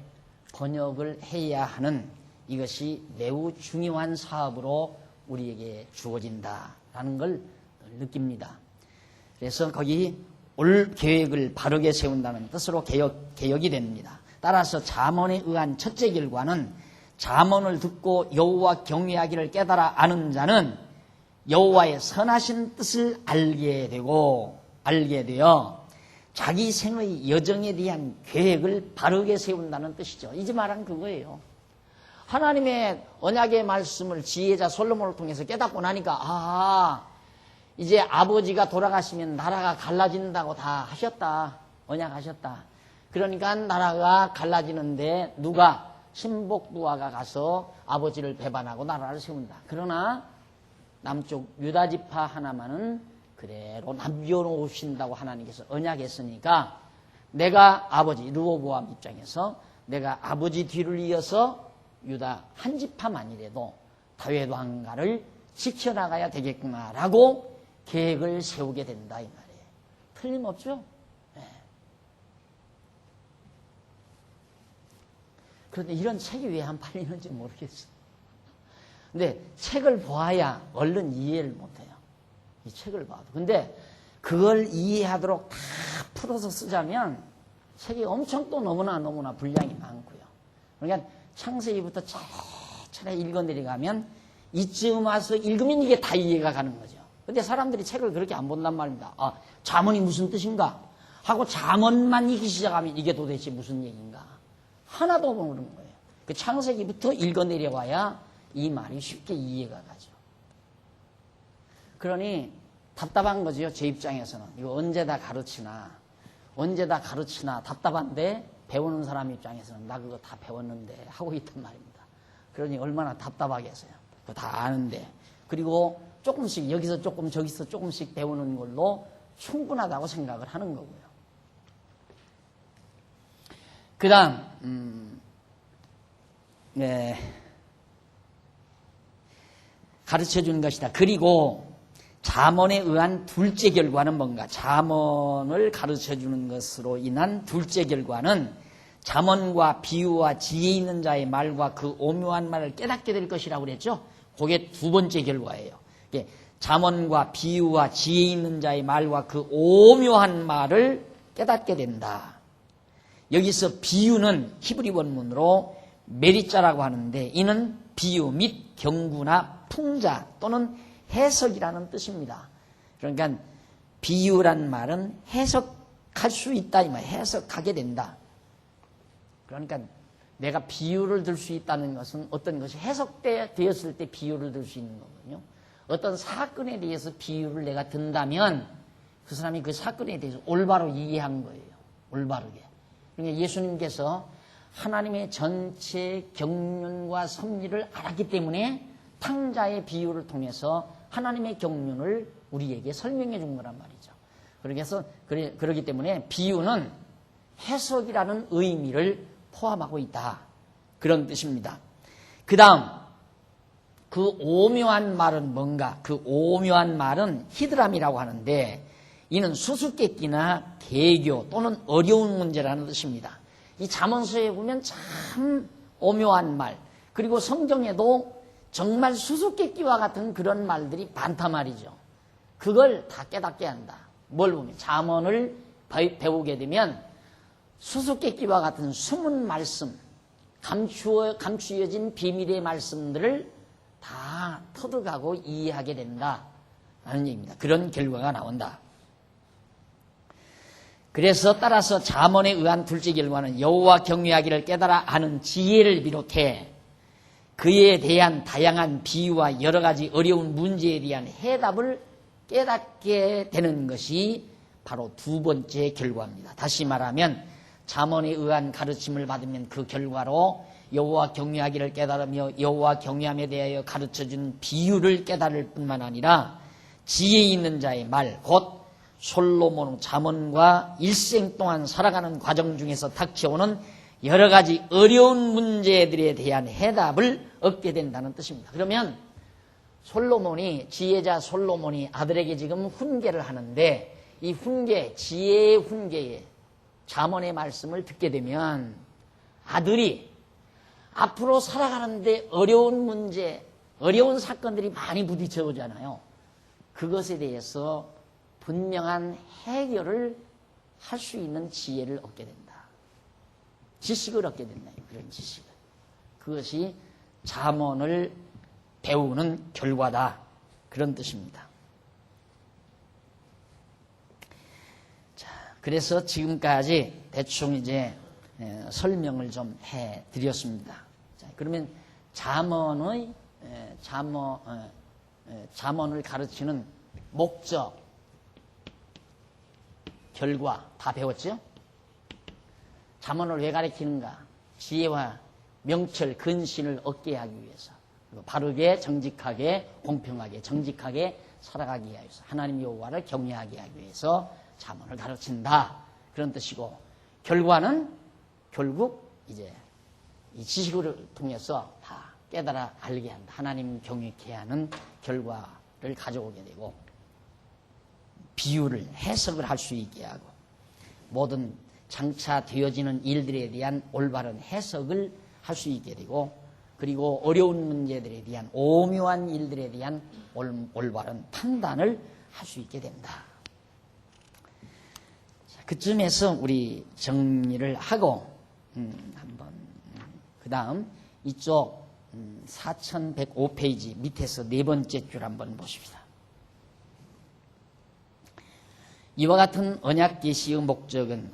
A: 번역을 해야 하는, 이것이 매우 중요한 사업으로 우리에게 주어진다라는 걸 느낍니다. 그래서 거기 올 계획을 바르게 세운다는 뜻으로 개역이 됩니다. 따라서 잠언에 의한 첫째 결과는, 잠언을 듣고 여호와 경외하기를 깨달아 아는 자는 여호와의 선하신 뜻을 알게 되어 자기 생의 여정에 대한 계획을 바르게 세운다는 뜻이죠. 이제 말한 그거예요. 하나님의 언약의 말씀을 지혜자 솔로몬을 통해서 깨닫고 나니까, 이제 아버지가 돌아가시면 나라가 갈라진다고 다 하셨다, 언약하셨다. 그러니까 나라가 갈라지는데 누가, 신복부하가 가서 아버지를 배반하고 나라를 세운다. 그러나 남쪽 유다지파 하나만은 그대로 남겨놓으신다고 하나님께서 언약했으니까, 내가 아버지 르호보암 입장에서 내가 아버지 뒤를 이어서 유다 한 지파만이라도 다윗 왕가를 지켜나가야 되겠구나라고 계획을 세우게 된다, 이 말이에요. 틀림없죠? 네. 그런데 이런 책이 왜 안 팔리는지 모르겠어요. 근데 책을 보아야 얼른 이해를 못해요. 이 책을 봐도. 근데 그걸 이해하도록 다 풀어서 쓰자면 책이 엄청 또 너무나 분량이 많고요. 그러니까 창세기부터 차례 읽어내려가면 이쯤 와서 읽으면 이게 다 이해가 가는 거죠. 근데 사람들이 책을 그렇게 안 본단 말입니다. 잠언이 무슨 뜻인가 하고 잠언만 읽기 시작하면 이게 도대체 무슨 얘기인가 하나도 모르는 거예요. 그 창세기부터 읽어내려와야 이 말이 쉽게 이해가 가죠. 그러니 답답한 거죠. 제 입장에서는. 이거 언제 다 가르치나 답답한데, 배우는 사람 입장에서는 나 그거 다 배웠는데 하고 있단 말입니다. 그러니 얼마나 답답하겠어요. 그거 다 아는데. 그리고 조금씩 여기서 조금 저기서 조금씩 배우는 걸로 충분하다고 생각을 하는 거고요. 그 다음 가르쳐준 것이다. 그리고 잠언에 의한 둘째 결과는 뭔가? 잠언을 가르쳐주는 것으로 인한 둘째 결과는 잠언과 비유와 지혜 있는 자의 말과 그 오묘한 말을 깨닫게 될 것이라고 그랬죠. 그게 두 번째 결과예요. 잠언과 비유와 지혜 있는 자의 말과 그 오묘한 말을 깨닫게 된다. 여기서 비유는 히브리 원문으로 메리자라고 하는데, 이는 비유 및 경구나 풍자 또는 해석이라는 뜻입니다. 그러니까 비유란 말은 해석할 수 있다, 이 말. 해석하게 된다. 그러니까 내가 비유를 들 수 있다는 것은 어떤 것이 해석되었을 때 비유를 들 수 있는 거거든요. 어떤 사건에 대해서 비유를 내가 든다면 그 사람이 그 사건에 대해서 올바로 이해한 거예요. 올바르게. 그러니까 예수님께서 하나님의 전체 경륜과 섭리를 알았기 때문에 탕자의 비유를 통해서 하나님의 경륜을 우리에게 설명해 준 거란 말이죠. 그러기 때문에 비유는 해석이라는 의미를 포함하고 있다, 그런 뜻입니다. 그 다음, 그 오묘한 말은 뭔가? 그 오묘한 말은 히드람이라고 하는데, 이는 수수께끼나 개교 또는 어려운 문제라는 뜻입니다. 이 잠언서에 보면 참 오묘한 말, 그리고 성경에도 정말 수수께끼와 같은 그런 말들이 많단 말이죠. 그걸 다 깨닫게 한다. 뭘 보면 잠언을 배우게 되면 수수께끼와 같은 숨은 말씀, 감추어진 비밀의 말씀들을 다 터득하고 이해하게 된다라는 얘기입니다. 그런 결과가 나온다. 그래서 따라서 잠언에 의한 둘째 결과는 여호와 경외하기를 깨달아 아는 지혜를 비롯해 그에 대한 다양한 비유와 여러 가지 어려운 문제에 대한 해답을 깨닫게 되는 것이 바로 두 번째 결과입니다. 다시 말하면 잠언에 의한 가르침을 받으면 그 결과로 여호와 경외하기를 깨달으며 여호와 경외함에 대하여 가르쳐준 비유를 깨달을 뿐만 아니라 지혜 있는 자의 말, 곧 솔로몬 잠언과 일생 동안 살아가는 과정 중에서 닥쳐오는 여러 가지 어려운 문제들에 대한 해답을 얻게 된다는 뜻입니다. 그러면 솔로몬이, 지혜자 솔로몬이 아들에게 지금 훈계를 하는데, 이 훈계, 지혜의 훈계에 잠언의 말씀을 듣게 되면 아들이 앞으로 살아가는데 어려운 문제, 어려운 사건들이 많이 부딪혀 오잖아요. 그것에 대해서 분명한 해결을 할 수 있는 지혜를 얻게 된다. 지식을 얻게 된다. 그런 지식을. 그것이 잠언을 배우는 결과다. 그런 뜻입니다. 자, 그래서 지금까지 대충 이제 설명을 좀 해드렸습니다. 자, 그러면 잠언을 가르치는 목적, 결과 다 배웠죠? 잠언을 왜 가르치는가? 지혜와 명철, 근신을 얻게 하기 위해서, 바르게, 정직하게, 공평하게, 정직하게 살아가기 위해서, 하나님 여호와를 경외하게 하기 위해서 잠언을 가르친다. 그런 뜻이고, 결과는 결국 이제 이 지식을 통해서 다 깨달아 알게 한다. 하나님 경외케 하는 결과를 가져오게 되고, 비유를, 해석을 할 수 있게 하고, 모든 장차 되어지는 일들에 대한 올바른 해석을 할 수 있게 되고, 그리고 어려운 문제들에 대한, 오묘한 일들에 대한 올바른 판단을 할 수 있게 된다. 자, 그쯤에서 우리 정리를 하고 한번 그 다음 이쪽 4105페이지 밑에서 네 번째 줄 한번 보십시다. 이와 같은 언약 계시의 목적은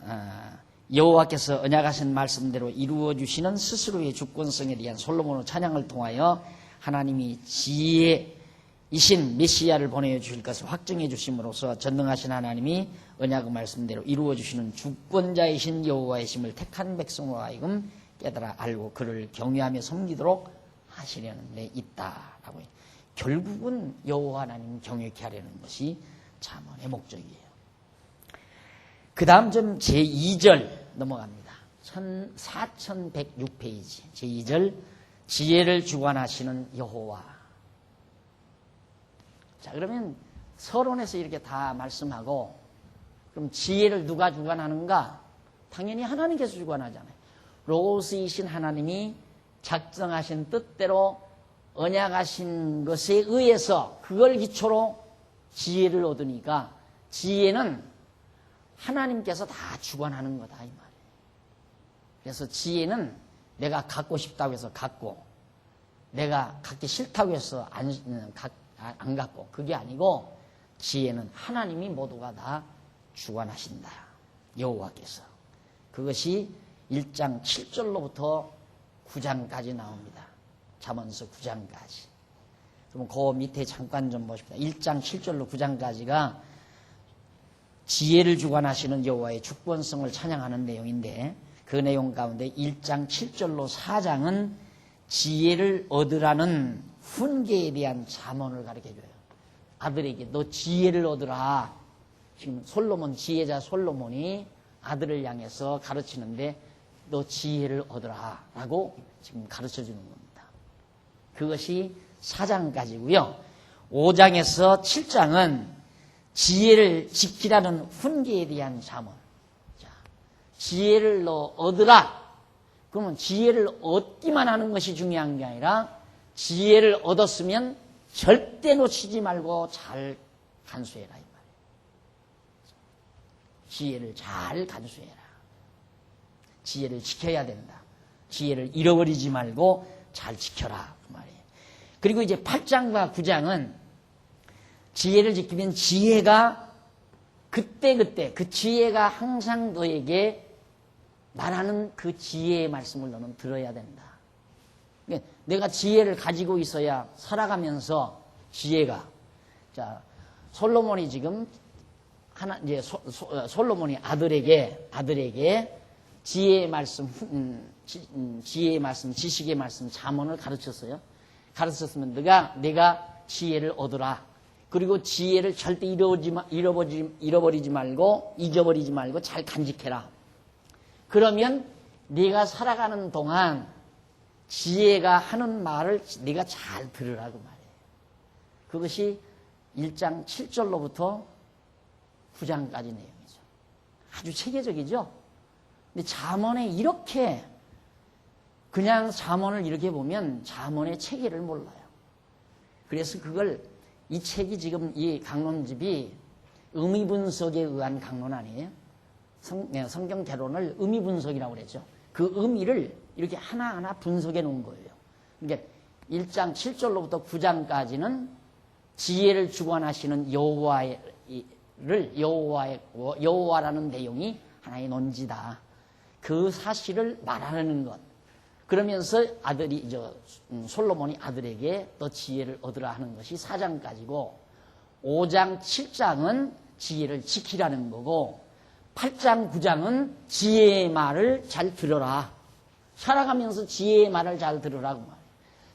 A: 여호와께서 언약하신 말씀대로 이루어 주시는 스스로의 주권성에 대한 솔로몬의 찬양을 통하여 하나님이 지혜이신 메시아를 보내어 주실 것을 확정해 주심으로써 전능하신 하나님이 언약의 말씀대로 이루어 주시는 주권자이신 여호와의 심을 택한 백성으로 하여금 깨달아 알고 그를 경외하며 섬기도록 하시려는 데 있다라고 해요. 결국은 여호와 하나님 경외케 하려는 것이 잠언의 목적이에요. 그 다음 좀 제2절 넘어갑니다. 4106페이지 제2절 지혜를 주관하시는 여호와. 자, 그러면 서론에서 이렇게 다 말씀하고, 그럼 지혜를 누가 주관하는가? 당연히 하나님께서 주관하잖아요. 로고스이신 하나님이 작정하신 뜻대로 언약하신 것에 의해서 그걸 기초로 지혜를 얻으니까 지혜는 하나님께서 다 주관하는 거다 이 말이에요. 그래서 지혜는 내가 갖고 싶다고 해서 갖고, 내가 갖기 싫다고 해서 안 갖고, 그게 아니고 지혜는 하나님이 모두가 다 주관하신다. 여호와께서. 그것이 1장 7절로부터 9장까지 나옵니다. 잠언서 9장까지. 그럼 그 밑에 잠깐 좀 보십시다. 1장 7절로 9장까지가 지혜를 주관하시는 여호와의 주권성을 찬양하는 내용인데, 그 내용 가운데 1장 7절로 4장은 지혜를 얻으라는 훈계에 대한 잠언을 가르쳐줘요. 아들에게 너 지혜를 얻으라. 지금 솔로몬, 지혜자 솔로몬이 아들을 향해서 가르치는데 너 지혜를 얻으라 라고 지금 가르쳐주는 겁니다. 그것이 4장까지고요. 5장에서 7장은 지혜를 지키라는 훈계에 대한 잠언. 자, 지혜를 너 얻으라. 그러면 지혜를 얻기만 하는 것이 중요한 게 아니라 지혜를 얻었으면 절대 놓치지 말고 잘 간수해라 이 말이에요. 지혜를 잘 간수해라. 지혜를 지켜야 된다. 지혜를 잃어버리지 말고 잘 지켜라 그 말이에요. 그리고 이제 8장과 9장은 지혜를 지키면 지혜가 그때그때 그 지혜가 항상 너에게 말하는 그 지혜의 말씀을 너는 들어야 된다. 내가 지혜를 가지고 있어야 살아가면서 지혜가, 자, 솔로몬이 지금 이제 솔로몬이 아들에게 지혜의 말씀, 지혜의 말씀, 지식의 말씀, 잠언을 가르쳤어요. 가르쳤으면 내가 지혜를 얻어라. 그리고 지혜를 절대 잃어버리지 말고 잊어버리지 말고 잘 간직해라. 그러면 네가 살아가는 동안 지혜가 하는 말을 네가 잘 들으라고 말이에요. 그것이 1장 7절로부터 9장까지 내용이죠. 아주 체계적이죠. 근데 잠언에 이렇게 그냥 잠언을 이렇게 보면 잠언의 체계를 몰라요. 그래서 이 책이 지금 이 강론집이 의미분석에 의한 강론 아니에요? 성경 개론을 의미분석이라고 그랬죠. 그 의미를 이렇게 하나하나 분석해 놓은 거예요. 그러니까 1장 7절로부터 9장까지는 지혜를 주관하시는 여호와라는 내용이 하나의 논지다. 그 사실을 말하는 것. 그러면서 솔로몬이 아들에게 더 지혜를 얻으라 하는 것이 4장까지고 5장, 7장은 지혜를 지키라는 거고 8장, 9장은 지혜의 말을 잘 들어라. 살아가면서 지혜의 말을 잘 들으라고 말해요.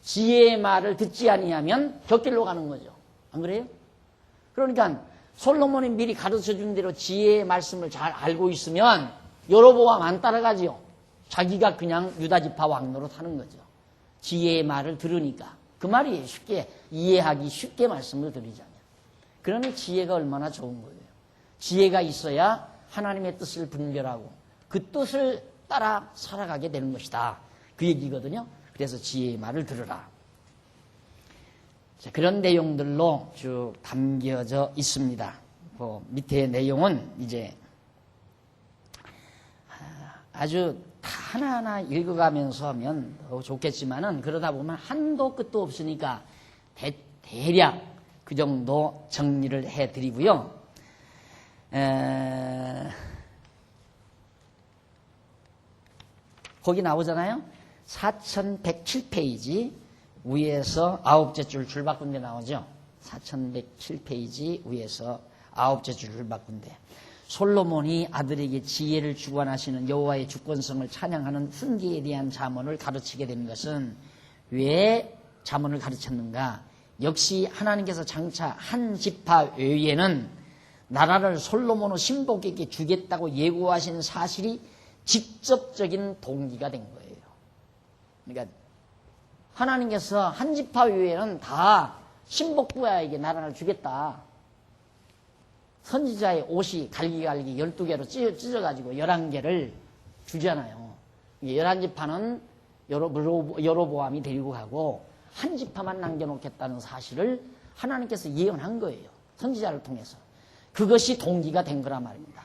A: 지혜의 말을 듣지 아니하면 곁길로 가는 거죠. 안 그래요? 그러니까 솔로몬이 미리 가르쳐준 대로 지혜의 말씀을 잘 알고 있으면 여로보암 안 따라가지요. 자기가 그냥 유다지파 왕노로 타는 거죠. 지혜의 말을 들으니까. 그 말이 쉽게 이해하기 쉽게 말씀을 드리자면. 그러니 지혜가 얼마나 좋은 거예요. 지혜가 있어야 하나님의 뜻을 분별하고 그 뜻을 따라 살아가게 되는 것이다. 그 얘기거든요. 그래서 지혜의 말을 들으라. 자, 그런 내용들로 쭉 담겨져 있습니다. 그 밑에 내용은 이제 아주 하나하나 읽어가면서 하면 더 좋겠지만은 그러다 보면 한도 끝도 없으니까 대략 그 정도 정리를 해드리고요. 거기 나오잖아요. 4107페이지 위에서 9째 줄 줄바꾼데 나오죠. 4107페이지 위에서 9째 줄 줄바꾼데 솔로몬이 아들에게 지혜를 주관하시는 여호와의 주권성을 찬양하는 훈계에 대한 잠언을 가르치게 된 것은 왜 잠언을 가르쳤는가? 역시 하나님께서 장차 한 지파 외에는 나라를 솔로몬의 신복에게 주겠다고 예고하신 사실이 직접적인 동기가 된 거예요. 그러니까 하나님께서 한 지파 외에는 다 신복부야에게 나라를 주겠다. 선지자의 옷이 갈기갈기 12개로 찢어가지고 11개를 주잖아요. 11지파는 여로보암이 데리고 가고 한 지파만 남겨놓겠다는 사실을 하나님께서 예언한 거예요. 선지자를 통해서. 그것이 동기가 된 거란 말입니다.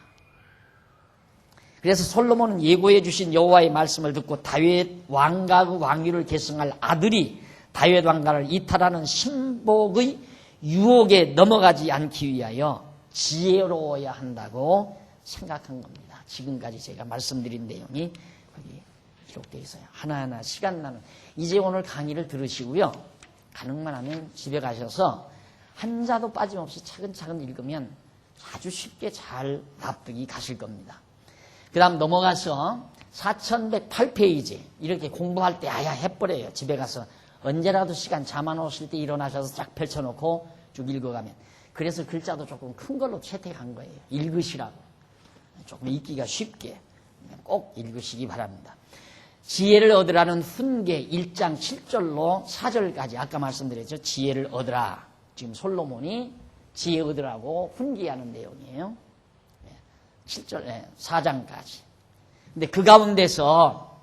A: 그래서 솔로몬은 예고해 주신 여호와의 말씀을 듣고 다윗 왕가의 왕위를 계승할 아들이 다윗 왕가를 이탈하는 신복의 유혹에 넘어가지 않기 위하여 지혜로워야 한다고 생각한 겁니다. 지금까지 제가 말씀드린 내용이 거기 기록되어 있어요. 하나하나 시간 나는. 이제 오늘 강의를 들으시고요. 가능만 하면 집에 가셔서 한 자도 빠짐없이 차근차근 읽으면 아주 쉽게 잘 납득이 가실 겁니다. 그 다음 넘어가서 4108페이지 이렇게 공부할 때 아야 해버려요. 집에 가서 언제라도 시간 잠안 오실 때 일어나셔서 쫙 펼쳐놓고 쭉 읽어가면. 그래서 글자도 조금 큰 걸로 채택한 거예요. 읽으시라고. 조금 읽기가 쉽게 꼭 읽으시기 바랍니다. 지혜를 얻으라는 훈계 1장 7절로 4절까지 아까 말씀드렸죠. 지혜를 얻으라. 지금 솔로몬이 지혜 얻으라고 훈계하는 내용이에요. 7절, 4장까지. 근데 그 가운데서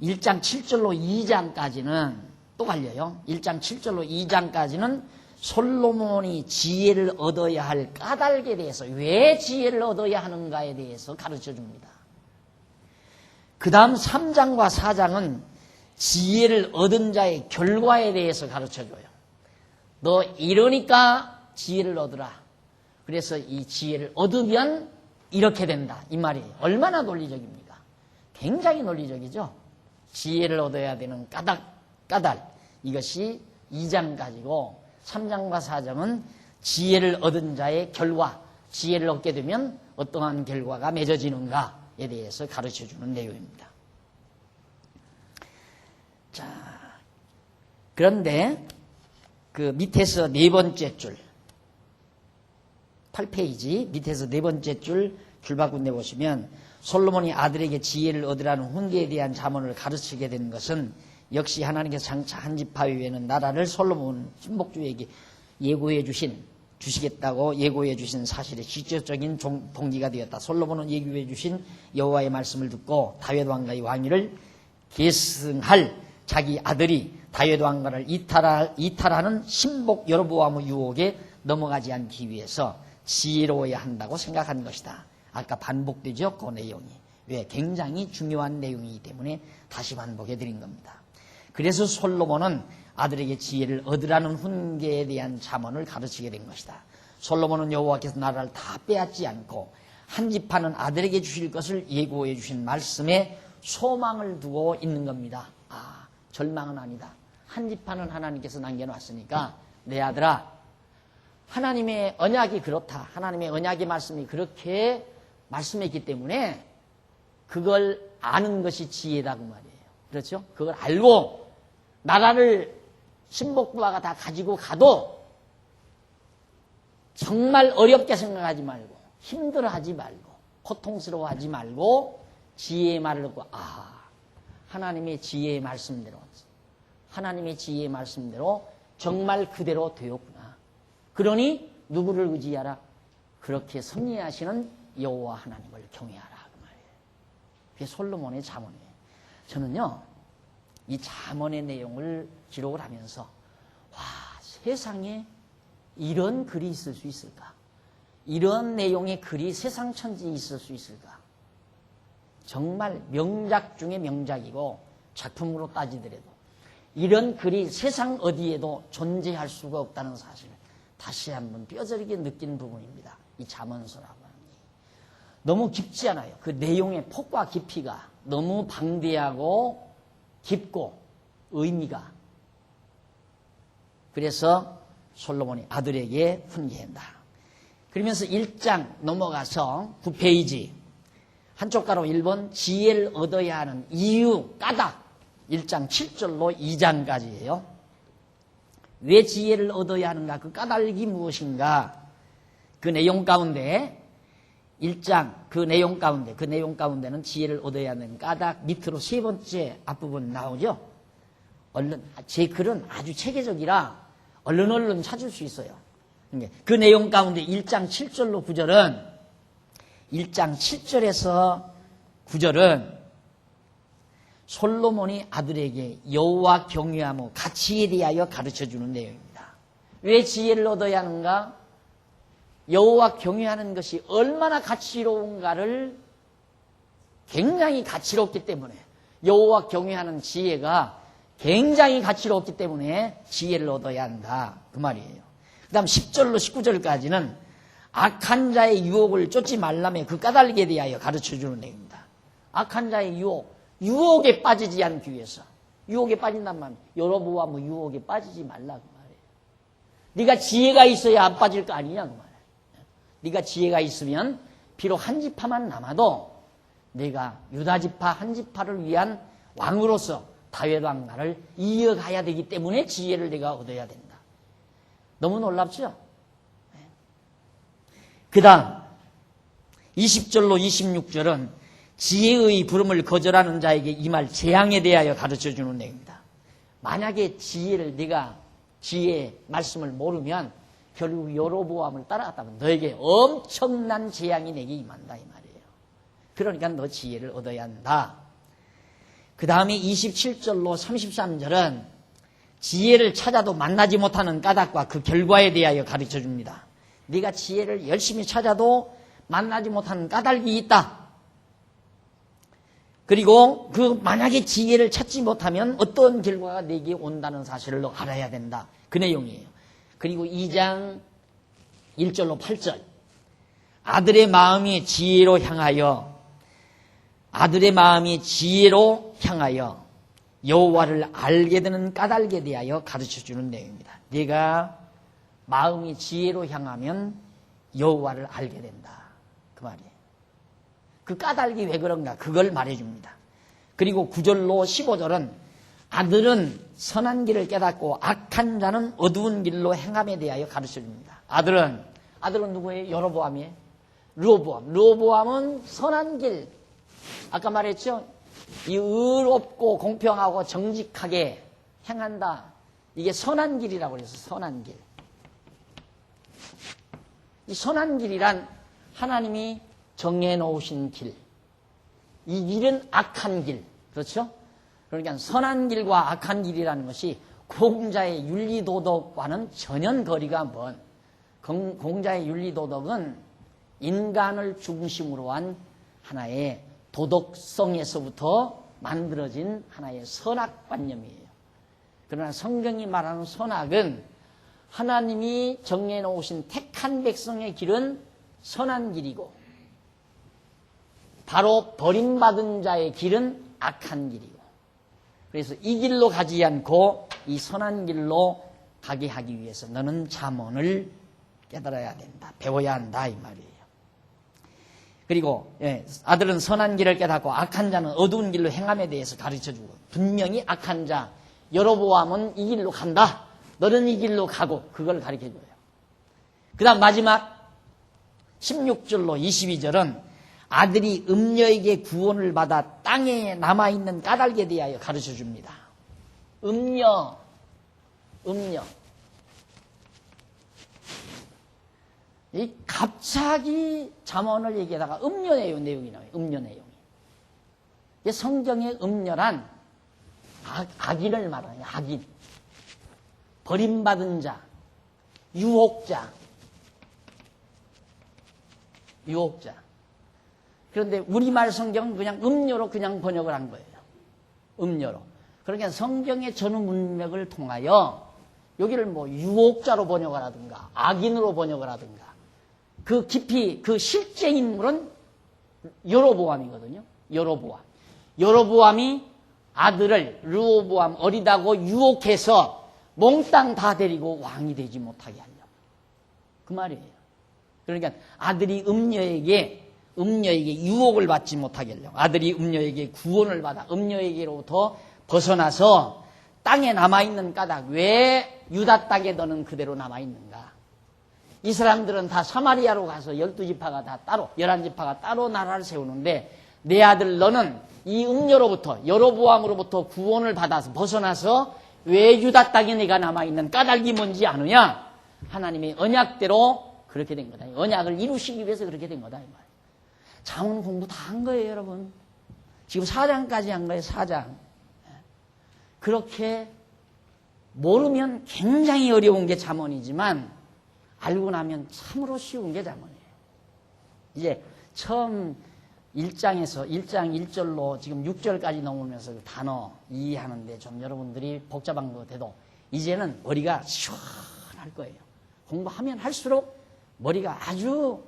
A: 1장 7절로 2장까지는 또 갈려요. 1장 7절로 2장까지는 솔로몬이 지혜를 얻어야 할 까닭에 대해서 왜 지혜를 얻어야 하는가에 대해서 가르쳐 줍니다. 그 다음 3장과 4장은 지혜를 얻은 자의 결과에 대해서 가르쳐 줘요. 너 이러니까 지혜를 얻으라. 그래서 이 지혜를 얻으면 이렇게 된다. 이 말이에요. 얼마나 논리적입니까? 굉장히 논리적이죠. 지혜를 얻어야 되는 까닭. 이것이 2장까지고 3장과 4장은 지혜를 얻은 자의 결과, 지혜를 얻게 되면 어떠한 결과가 맺어지는가, 여호와에 대해서 가르쳐주는 내용입니다. 자, 그런데 그 밑에서 네 번째 줄 8페이지 밑에서 네 번째 줄 줄바꿈 내보시면 솔로몬이 아들에게 지혜를 얻으라는 훈계에 대한 잠언을 가르치게 된 것은 역시 하나님께서 장차 한 지파 위에는 나라를 솔로몬 신복주에게 주시겠다고 예고해 주신 사실의 직접적인 동기가 되었다. 솔로몬은 예고해 주신 여호와의 말씀을 듣고 다윗 왕가의 왕위를 계승할 자기 아들이 다윗 왕가를 이탈하는 신복 여로보암의 유혹에 넘어가지 않기 위해서 지혜로워야 한다고 생각한 것이다. 아까 반복되죠, 그 내용이. 왜? 굉장히 중요한 내용이기 때문에 다시 반복해 드린 겁니다. 그래서 솔로몬은 아들에게 지혜를 얻으라는 훈계에 대한 잠언을 가르치게 된 것이다. 솔로몬은 여호와께서 나라를 다 빼앗지 않고 한 지파는 아들에게 주실 것을 예고해 주신 말씀에 소망을 두고 있는 겁니다. 아, 절망은 아니다. 한 지파는 하나님께서 남겨놨으니까 내 아들아, 하나님의 언약이 그렇다. 하나님의 언약의 말씀이 그렇게 말씀했기 때문에 그걸 아는 것이 지혜다 그 말이에요. 그렇죠? 그걸 알고 나라를 신복부하가 다 가지고 가도 정말 어렵게 생각하지 말고 힘들어하지 말고 고통스러워하지 말고 지혜의 말을 듣고 하나님의 지혜의 말씀대로 정말 그대로 되었구나. 그러니 누구를 의지하라? 그렇게 섭리하시는 여호와 하나님을 경외하라 그 말이에요. 그게 솔로몬의 잠언이에요. 저는요 이 잠언의 내용을 기록을 하면서 세상에 이런 글이 있을 수 있을까? 이런 내용의 글이 세상 천지에 있을 수 있을까? 정말 명작 중에 명작이고 작품으로 따지더라도 이런 글이 세상 어디에도 존재할 수가 없다는 사실을 다시 한번 뼈저리게 느낀 부분입니다. 이 잠언서라고 하는 게. 너무 깊지 않아요. 그 내용의 폭과 깊이가 너무 방대하고 깊고 의미가. 그래서 솔로몬이 아들에게 훈계한다. 그러면서 1장 넘어가서 9페이지 한쪽 가로 1번 지혜를 얻어야 하는 이유, 까닭 1장 7절로 2장까지예요. 왜 지혜를 얻어야 하는가? 그 까닭이 무엇인가? 그 내용 가운데 1장 그 내용 가운데는 지혜를 얻어야 하는 까닭 밑으로 세 번째 앞부분 나오죠. 얼른 제 글은 아주 체계적이라 얼른 찾을 수 있어요. 그 내용 가운데 1장 7절로 9절은 1장 7절에서 9절은 솔로몬이 아들에게 여호와 경외하며 가치에 대하여 가르쳐주는 내용입니다. 왜 지혜를 얻어야 하는가? 여호와 경외하는 것이 얼마나 가치로운가를 굉장히 가치롭기 때문에 여호와 경외하는 지혜가 굉장히 가치롭기 때문에 지혜를 얻어야 한다. 그 말이에요. 그 다음 10절로 19절까지는 악한 자의 유혹을 쫓지 말라며 그 까닭에 대하여 가르쳐주는 내용입니다. 악한 자의 유혹에 빠지지 않기 위해서. 유혹에 빠진단 말이에요. 여로보암 유혹에 빠지지 말라 그 말이에요. 네가 지혜가 있어야 안 빠질 거 아니냐 그 말이에요. 네가 지혜가 있으면 비록 한 지파만 남아도 내가 유다 지파 한 지파를 위한 왕으로서 다윗 왕가를 이어가야 되기 때문에 지혜를 내가 얻어야 된다. 너무 놀랍죠? 그 다음 20절로 26절은 지혜의 부름을 거절하는 자에게 임할 재앙에 대하여 가르쳐주는 내용입니다. 만약에 네가 지혜의 말씀을 모르면 결국 여로보암을 따라갔다면 너에게 엄청난 재앙이 내게 임한다 이 말이에요. 그러니까 너 지혜를 얻어야 한다. 그 다음에 27절로 33절은 지혜를 찾아도 만나지 못하는 까닭과 그 결과에 대하여 가르쳐줍니다. 네가 지혜를 열심히 찾아도 만나지 못하는 까닭이 있다. 그리고 만약에 지혜를 찾지 못하면 어떤 결과가 내게 온다는 사실을 너 알아야 된다. 그 내용이에요. 그리고 2장 1절로 8절 아들의 마음이 지혜로 향하여 여호와를 알게 되는 까닭에 대하여 가르쳐주는 내용입니다. 네가 마음이 지혜로 향하면 여호와를 알게 된다. 그 말이에요. 그 까닭이 왜 그런가 그걸 말해줍니다. 그리고 9절로 15절은 아들은 선한 길을 깨닫고 악한 자는 어두운 길로 행함에 대하여 가르쳐줍니다. 아들은 누구예요? 여로보암이에요. 르호보암은 선한 길, 아까 말했죠? 이 의롭고 공평하고 정직하게 행한다. 이게 선한 길이라고 그래서 선한 길. 이 선한 길이란 하나님이 정해놓으신 길. 이 길은 악한 길. 그렇죠? 그러니까 선한 길과 악한 길이라는 것이 공자의 윤리도덕과는 전혀 거리가 먼, 공자의 윤리도덕은 인간을 중심으로 한 하나의 도덕성에서부터 만들어진 하나의 선악관념이에요. 그러나 성경이 말하는 선악은 하나님이 정해놓으신 택한 백성의 길은 선한 길이고 바로 버림받은 자의 길은 악한 길이고, 그래서 이 길로 가지 않고 이 선한 길로 가게 하기 위해서 너는 잠언을 깨달아야 된다. 배워야 한다 이 말이에요. 그리고 아들은 선한 길을 깨닫고 악한 자는 어두운 길로 행함에 대해서 가르쳐주고, 분명히 악한 자 여로보암은 이 길로 간다. 너는 이 길로 가고 그걸 가르쳐줘요. 그 다음 마지막 16절로 22절은 아들이 음녀에게 구원을 받아 땅에 남아있는 까닭에 대하여 가르쳐줍니다. 음녀. 이 갑자기 잠언을 얘기하다가 음녀 내용이 나와요. 음녀 내용이. 성경의 음녀란 악인을 말하는 악인. 버림받은 자, 유혹자. 그런데 우리말 성경은 그냥 음녀로 그냥 번역을 한 거예요. 음녀로. 그러니까 성경의 전후 문맥을 통하여 여기를 뭐 유혹자로 번역을 하든가 악인으로 번역을 하든가, 그 깊이 그 실제 인물은 여로보암이거든요. 여로보암이 아들을 르호보암 어리다고 유혹해서 몽땅 다 데리고 왕이 되지 못하게 하려고. 그 말이에요. 그러니까 아들이 음녀에게 유혹을 받지 못하게 하려고. 아들이 음녀에게 구원을 받아 음녀에게로부터 벗어나서 땅에 남아있는 까닭. 왜 유다 땅에 너는 그대로 남아있는가? 이 사람들은 다 사마리아로 가서 12지파가 다 따로, 11지파가 따로 나라를 세우는데 내 아들 너는 이 음녀로부터, 여로보암으로부터 구원을 받아서 벗어나서 왜 유다 땅에 네가 남아있는 까닭이 뭔지 아느냐? 하나님의 언약대로 그렇게 된 거다. 언약을 이루시기 위해서 그렇게 된 거다. 이 말. 잠언 공부 다 한 거예요, 여러분. 지금 4장까지 한 거예요, 4장. 그렇게 모르면 굉장히 어려운 게 잠언이지만 알고 나면 참으로 쉬운 게 잠언이에요. 이제 처음 1장에서 1장 1절로 지금 6절까지 넘으면서 그 단어 이해하는데 좀 여러분들이 복잡한 것 같아도 이제는 머리가 시원할 거예요. 공부하면 할수록 머리가 아주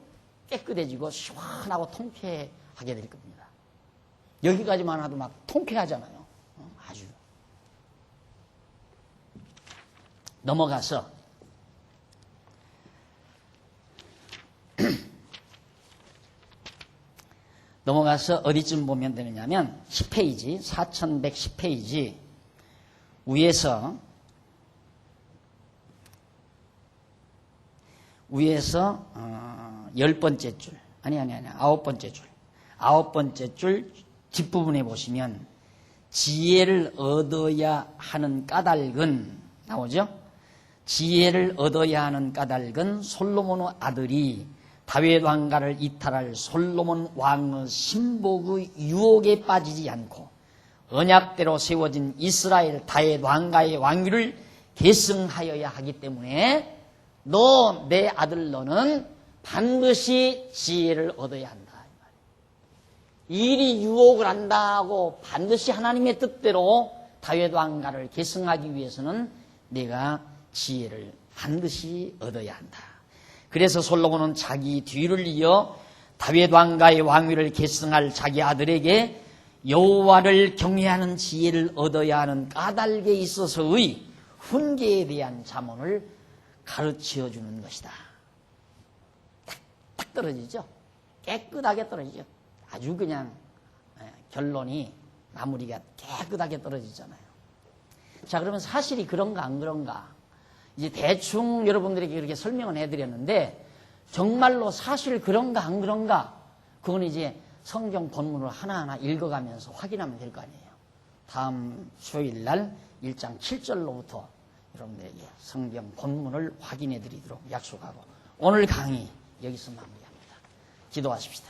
A: 깨끗해지고 시원하고 통쾌하게 될 겁니다. 여기까지만 해도 막 통쾌하잖아요. 아주. 넘어가서 어디쯤 보면 되느냐면 10페이지, 4110페이지 위에서 10번째 줄, 아니 9번째 줄. 9번째 줄 뒷부분에 보시면 지혜를 얻어야 하는 까닭은 나오죠? 지혜를 얻어야 하는 까닭은 솔로몬의 아들이 다윗 왕가를 이탈할 솔로몬 왕의 신복의 유혹에 빠지지 않고 언약대로 세워진 이스라엘 다윗 왕가의 왕위를 계승하여야 하기 때문에 너, 내 아들 너는 반드시 지혜를 얻어야 한다. 일이 유혹을 한다고 반드시 하나님의 뜻대로 다윗 왕가를 계승하기 위해서는 내가 지혜를 반드시 얻어야 한다. 그래서 솔로몬은 자기 뒤를 이어 다윗 왕가의 왕위를 계승할 자기 아들에게 여호와를 경외하는 지혜를 얻어야 하는 까닭에 있어서의 훈계에 대한 잠언을 가르쳐 주는 것이다. 딱 떨어지죠? 깨끗하게 떨어지죠? 아주 그냥 결론이 마무리가 깨끗하게 떨어지잖아요. 자, 그러면 사실이 그런가 안 그런가? 이제 대충 여러분들에게 그렇게 설명을 해드렸는데 정말로 사실 그런가 안 그런가? 그건 이제 성경 본문을 하나하나 읽어가면서 확인하면 될 거 아니에요. 다음 수요일 날 1장 7절로부터 여러분들에게 성경 본문을 확인해 드리도록 약속하고 오늘 강의 여기서 마무리합니다. 기도하십시다.